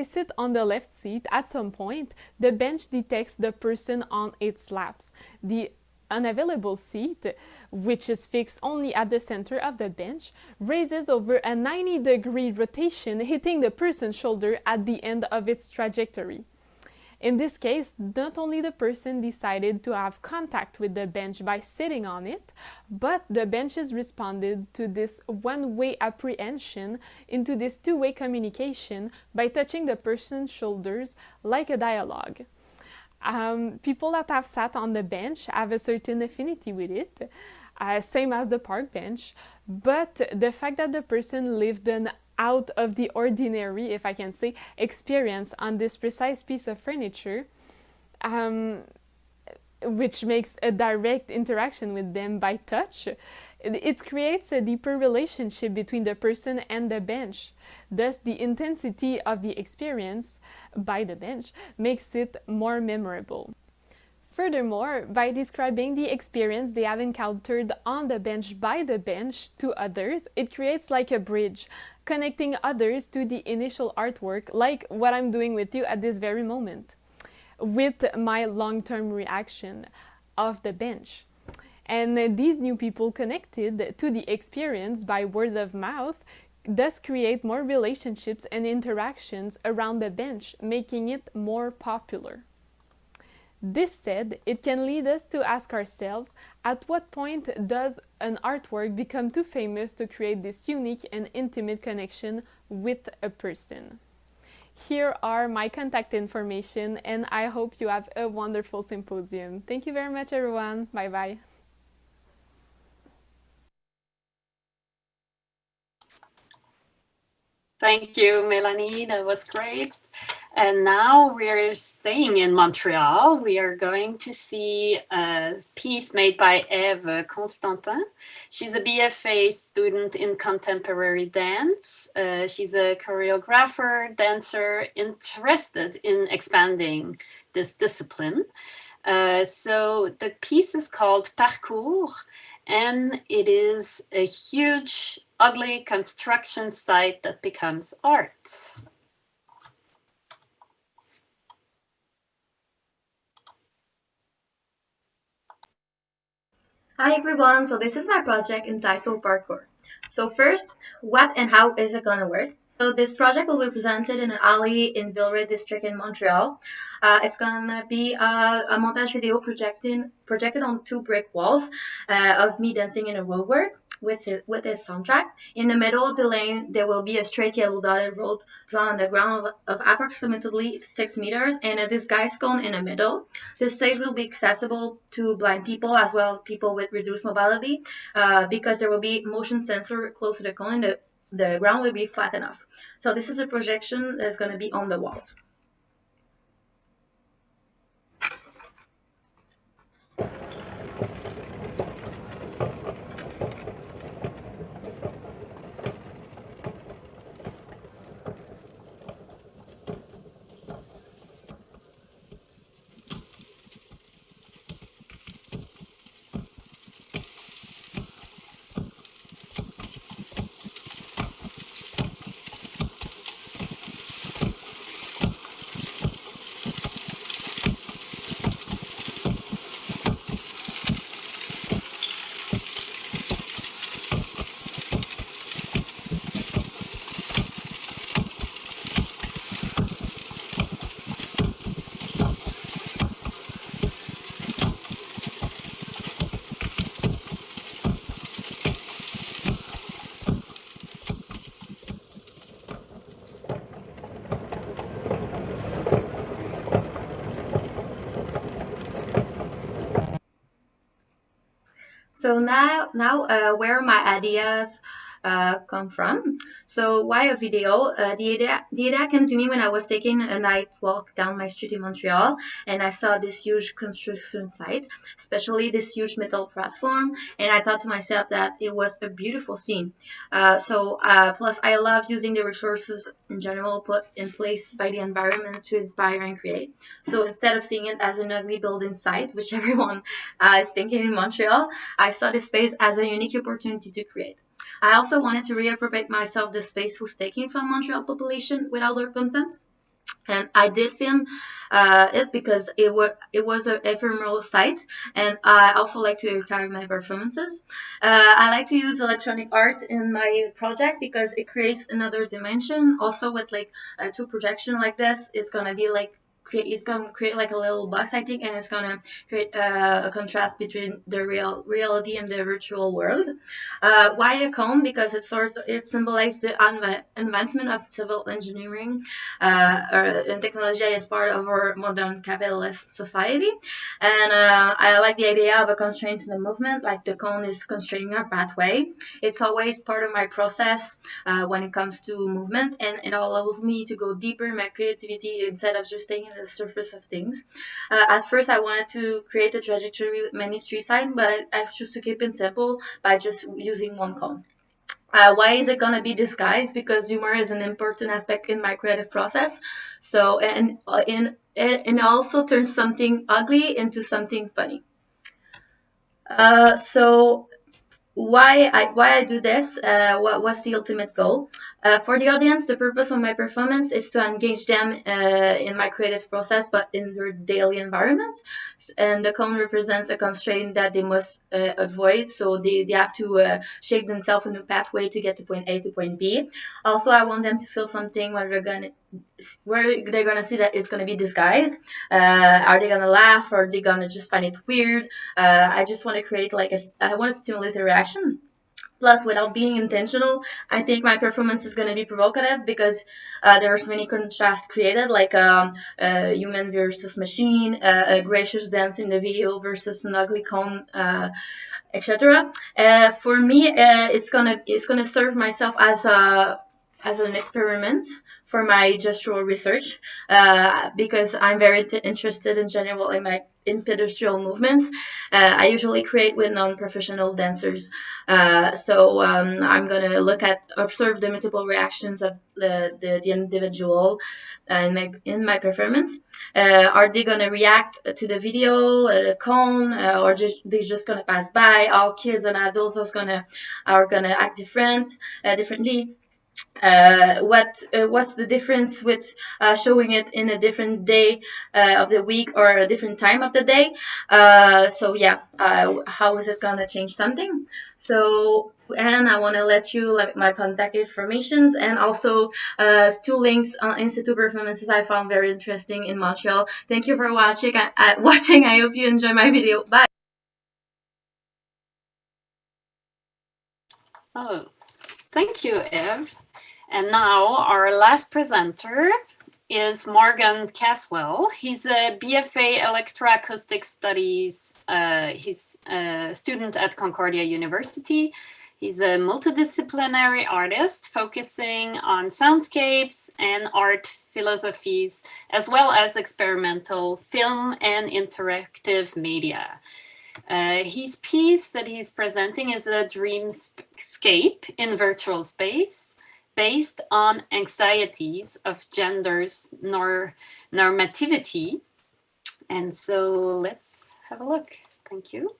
sit on the left seat, at some point, the bench detects the person on its laps. The unavailable seat, which is fixed only at the center of the bench, raises over a 90-degree rotation, hitting the person's shoulder at the end of its trajectory. In this case, not only the person decided to have contact with the bench by sitting on it, but the benches responded to this one-way apprehension into this two-way communication by touching the person's shoulders like a dialogue. People that have sat on the bench have a certain affinity with it, same as the park bench, but the fact that the person lived an out of the ordinary, if I can say, experience on this precise piece of furniture, which makes a direct interaction with them by touch, it creates a deeper relationship between the person and the bench. Thus, the intensity of the experience by the bench makes it more memorable. Furthermore, by describing the experience they have encountered on the bench by the bench to others, it creates like a bridge, connecting others to the initial artwork, like what I'm doing with you at this very moment, with my long-term reaction of the bench. And these new people connected to the experience by word of mouth thus create more relationships and interactions around the bench, making it more popular. This said, it can lead us to ask ourselves, at what point does an artwork become too famous to create this unique and intimate connection with a person? Here are my contact information, and I hope you have a wonderful symposium. Thank you very much, everyone. Bye-bye. Thank you, Melanie. That was great. And now we're staying in Montreal. We are going to see a piece made by Eve Constantin. She's a BFA student in contemporary dance. She's a choreographer, dancer, interested in expanding this discipline. So the piece is called Parcours, and it is a huge, ugly construction site that becomes art. Hi everyone, so this is my project entitled Parkour. So first, what and how is it gonna work? So this project will be presented in an alley in Villeray district in Montreal. It's gonna be a montage video projected on 2 brick walls of me dancing in a roadwork with a soundtrack. In the middle of the lane, there will be a straight yellow dotted road drawn on the ground of approximately 6 meters and a disguise cone in the middle. The stage will be accessible to blind people as well as people with reduced mobility because there will be motion sensor close to the cone and the ground will be flat enough. So this is a projection that's going to be on the walls. So now where my ideas come from. So why a video? The idea came to me when I was taking a night walk down my street in Montreal, and I saw this huge construction site, especially this huge metal platform, and I thought to myself that it was a beautiful scene. Plus I love using the resources in general put in place by the environment to inspire and create. So instead of seeing it as an ugly building site, which everyone is thinking in Montreal, I saw this space as a unique opportunity to create. I also wanted to reappropriate myself the space was taken from Montreal population without their consent. And I did film it because it was an ephemeral site, and I also like to archive my performances. I like to use electronic art in my project because it creates another dimension. Also, with like a 2 projection like this, it's gonna be like it's gonna create like a little bus, I think, and it's gonna create a contrast between the reality and the virtual world. Why a cone? Because it symbolizes the advancement of civil engineering and technology as part of our modern capitalist society. And I like the idea of a constraint in the movement, like the cone is constraining our pathway. It's always part of my process when it comes to movement, and it allows me to go deeper in my creativity instead of just staying in the surface of things. At first, I wanted to create a trajectory with many street signs, but I chose to keep it simple by just using 1 cone. Why is it gonna be disguised? Because humor is an important aspect in my creative process. So, and it also turns something ugly into something funny. So why I do this? What's the ultimate goal? For the audience, the purpose of my performance is to engage them in my creative process, but in their daily environment. And the cone represents a constraint that they must avoid, so they have to shape themselves a new pathway to get to point A to point B. Also, I want them to feel something where they're gonna see that it's gonna be disguised. Are they gonna laugh, or are they gonna just find it weird? I just want to create I want to stimulate a reaction. Plus, without being intentional, I think my performance is going to be provocative because there's many contrasts created, like human versus machine, a gracious dance in the video versus an ugly cone, etc. For me, it's gonna serve myself as an experiment for my gestural research, because I'm very interested in general in pedestrian movements. I usually create with non-professional dancers, so I'm gonna observe the multiple reactions of the individual in my performance. Are they gonna react to the video, the cone, or they just gonna pass by? All kids and adults are gonna act differently. What's the difference with showing it in a different day of the week or a different time of the day? So yeah, how is it gonna change something? So, and I want to let you my contact informations and also 2 links on Institute performances I found very interesting in Montreal. Thank you for watching. I hope you enjoy my video. Bye. Oh, thank you, Eve. And now our last presenter is Morgan Caswell. He's a BFA Electroacoustic Studies. He's a student at Concordia University. He's a multidisciplinary artist focusing on soundscapes and art philosophies, as well as experimental film and interactive media. His piece that he's presenting is a dreamscape in virtual space, based on anxieties of gender's normativity. And so let's have a look. Thank you.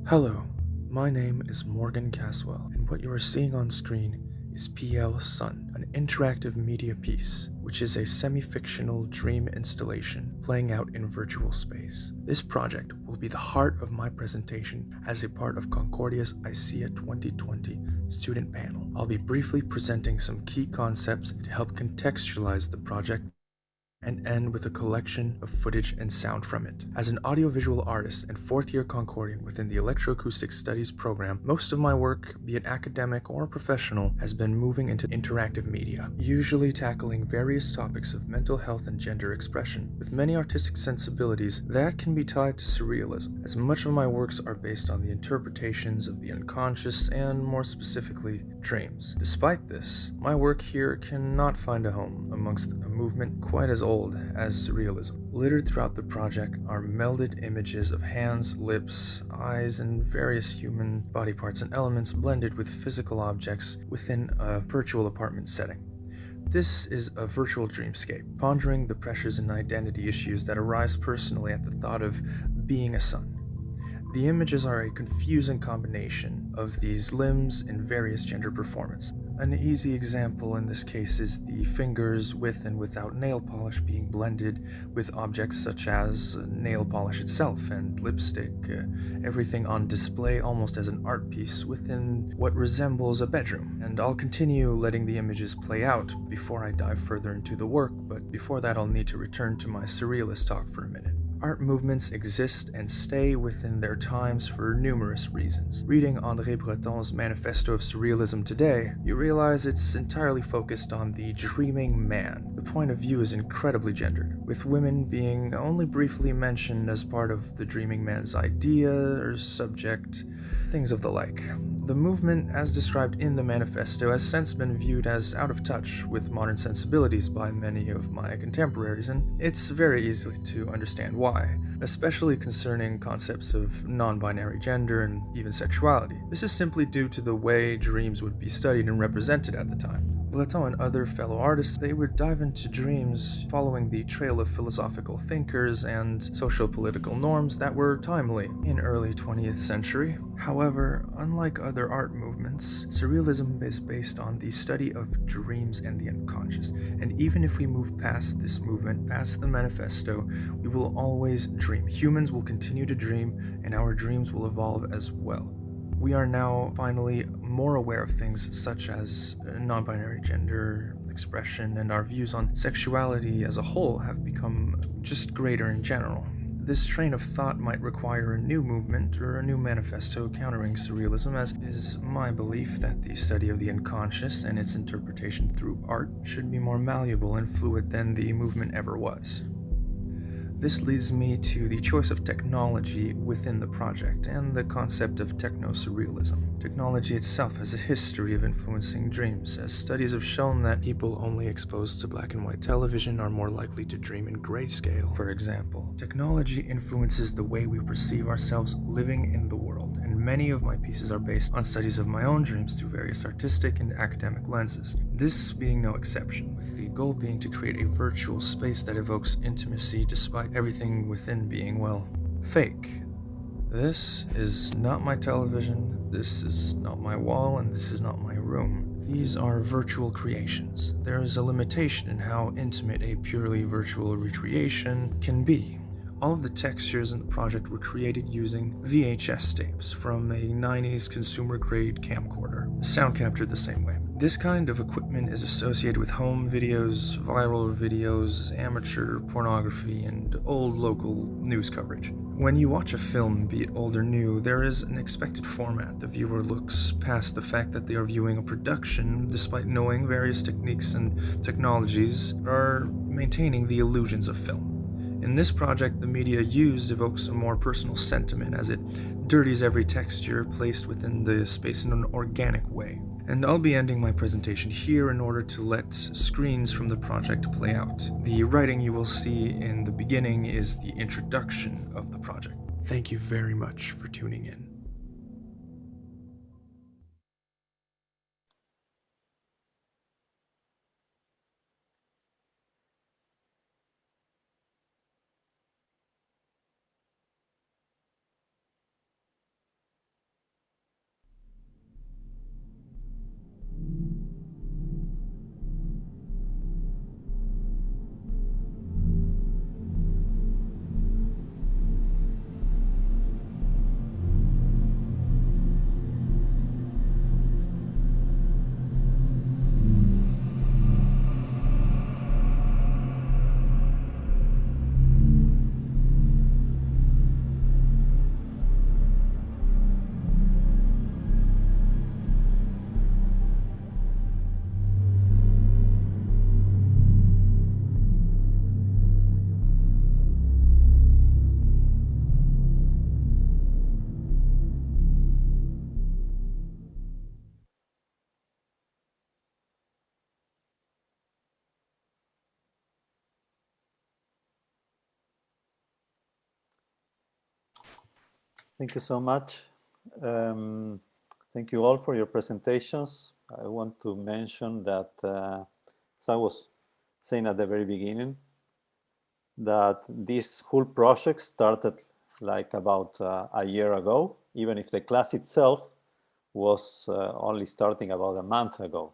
Hello, my name is Morgan Caswell, and what you are seeing on screen is PL Sun, an interactive media piece, which is a semi-fictional dream installation playing out in virtual space. This project will be the heart of my presentation as a part of Concordia's ICEA 2020 student panel. I'll be briefly presenting some key concepts to help contextualize the project and end with a collection of footage and sound from it. As an audiovisual artist and 4th-year Concordian within the Electroacoustic Studies program, most of my work, be it academic or professional, has been moving into interactive media, usually tackling various topics of mental health and gender expression, with many artistic sensibilities that can be tied to surrealism, as much of my works are based on the interpretations of the unconscious and, more specifically, dreams. Despite this, my work here cannot find a home amongst a movement quite as old as surrealism. Littered throughout the project are melded images of hands, lips, eyes, and various human body parts and elements blended with physical objects within a virtual apartment setting. This is a virtual dreamscape, pondering the pressures and identity issues that arise personally at the thought of being a son. The images are a confusing combination of these limbs in various gender performance. An easy example in this case is the fingers with and without nail polish being blended with objects such as nail polish itself and lipstick, everything on display almost as an art piece within what resembles a bedroom. And I'll continue letting the images play out before I dive further into the work, but before that I'll need to return to my surrealist talk for a minute. Art movements exist and stay within their times for numerous reasons. Reading André Breton's Manifesto of Surrealism today, you realize it's entirely focused on the dreaming man. The point of view is incredibly gendered, with women being only briefly mentioned as part of the dreaming man's idea or subject, things of the like. The movement, as described in the manifesto, has since been viewed as out of touch with modern sensibilities by many of my contemporaries, and it's very easy to understand why, especially concerning concepts of non-binary gender and even sexuality. This is simply due to the way dreams would be studied and represented at the time. Platon and other fellow artists, they would dive into dreams following the trail of philosophical thinkers and social-political norms that were timely in early 20th century. However, unlike other art movements, surrealism is based on the study of dreams and the unconscious, and even if we move past this movement, past the manifesto, we will always dream. Humans will continue to dream, and our dreams will evolve as well. We are now finally more aware of things such as non-binary gender expression, and our views on sexuality as a whole have become just greater in general. This train of thought might require a new movement or a new manifesto countering surrealism, as is my belief that the study of the unconscious and its interpretation through art should be more malleable and fluid than the movement ever was. This leads me to the choice of technology within the project and the concept of techno-surrealism. Technology itself has a history of influencing dreams, as studies have shown that people only exposed to black and white television are more likely to dream in grayscale. For example, technology influences the way we perceive ourselves living in the world, and many of my pieces are based on studies of my own dreams through various artistic and academic lenses, this being no exception, with the goal being to create a virtual space that evokes intimacy despite everything within being, well, fake. This is not my television, this is not my wall, and this is not my room. These are virtual creations. There is a limitation in how intimate a purely virtual recreation can be. All of the textures in the project were created using VHS tapes from a 90s consumer-grade camcorder. The sound captured the same way. This kind of equipment is associated with home videos, viral videos, amateur pornography, and old local news coverage. When you watch a film, be it old or new, there is an expected format. The viewer looks past the fact that they are viewing a production, despite knowing various techniques and technologies are maintaining the illusions of film. In this project, the media used evokes a more personal sentiment, as it dirties every texture placed within the space in an organic way. And I'll be ending my presentation here in order to let screens from the project play out. The writing you will see in the beginning is the introduction of the project. Thank you very much for tuning in. Thank you so much. Thank you all for your presentations. I want to mention that, as I was saying at the very beginning, that this whole project started like about a year ago, even if the class itself was only starting about a month ago.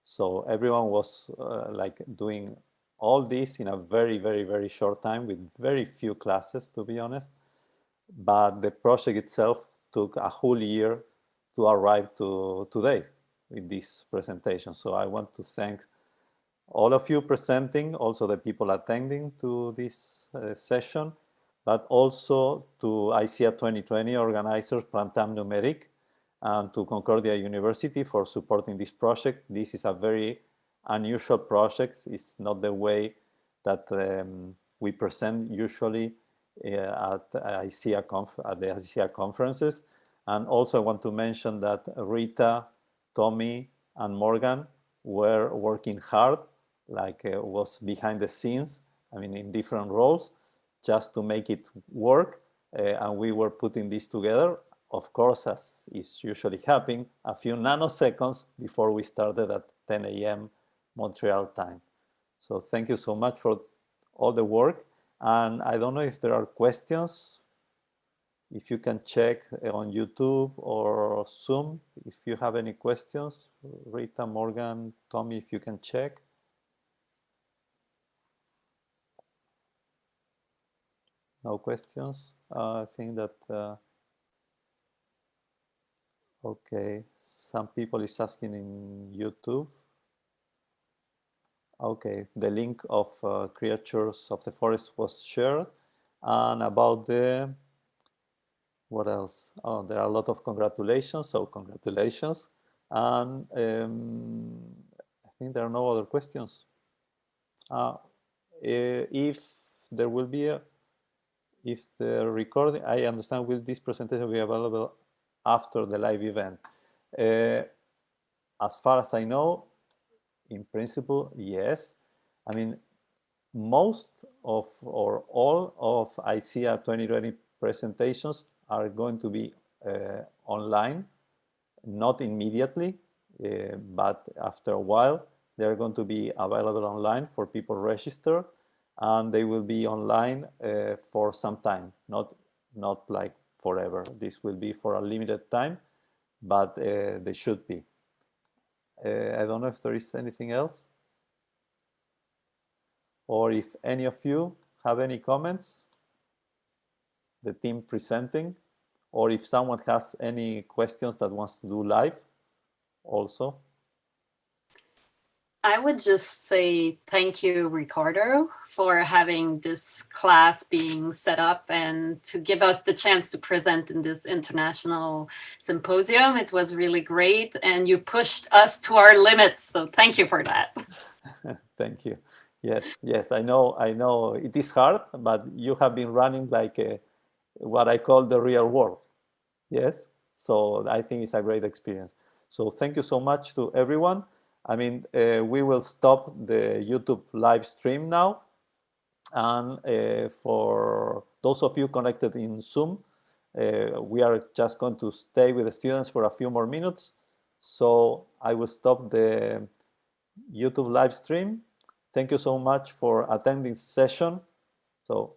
So everyone was like doing all this in a very, very, very short time with very few classes, to be honest. But the project itself took a whole year to arrive to today with this presentation. So I want to thank all of you presenting, also the people attending to this session, but also to ICEA 2020 organizers, Plantam Numeric, and to Concordia University for supporting this project. This is a very unusual project. It's not the way that we present usually at the ICEA conferences. And also I want to mention that Rita, Tommy, and Morgan were working hard, like was behind the scenes, I mean, in different roles, just to make it work. And we were putting this together, of course, as is usually happening, a few nanoseconds before we started at 10 a.m. Montreal time. So thank you so much for all the work. And I don't know if there are questions. If you can check on YouTube or Zoom, if you have any questions, Rita, Morgan, Tommy, if you can check. No questions. I think that, okay, some people is asking in YouTube. Okay, the link of Creatures of the Forest was shared. And about the, what else? Oh, there are a lot of congratulations, so congratulations. And I think there are no other questions. If there will be if the recording, I understand, will this presentation be available after the live event? As far as I know, in principle, yes. I mean, most of or all of ICEA 2020 presentations are going to be online, not immediately, but after a while, they're going to be available online for people registered, and they will be online for some time, not like forever. This will be for a limited time, but they should be. I don't know if there is anything else, or if any of you have any comments, the team presenting, or if someone has any questions that wants to do live also. I would just say thank you, Ricardo, for having this class being set up and to give us the chance to present in this international symposium. It was really great, and you pushed us to our limits. So thank you for that. Thank you. Yes, I know it is hard, but you have been running like what I call the real world. Yes, so I think it's a great experience. So thank you so much to everyone. I mean, we will stop the YouTube live stream now. And for those of you connected in Zoom, we are just going to stay with the students for a few more minutes. So I will stop the YouTube live stream. Thank you so much for attending this session. So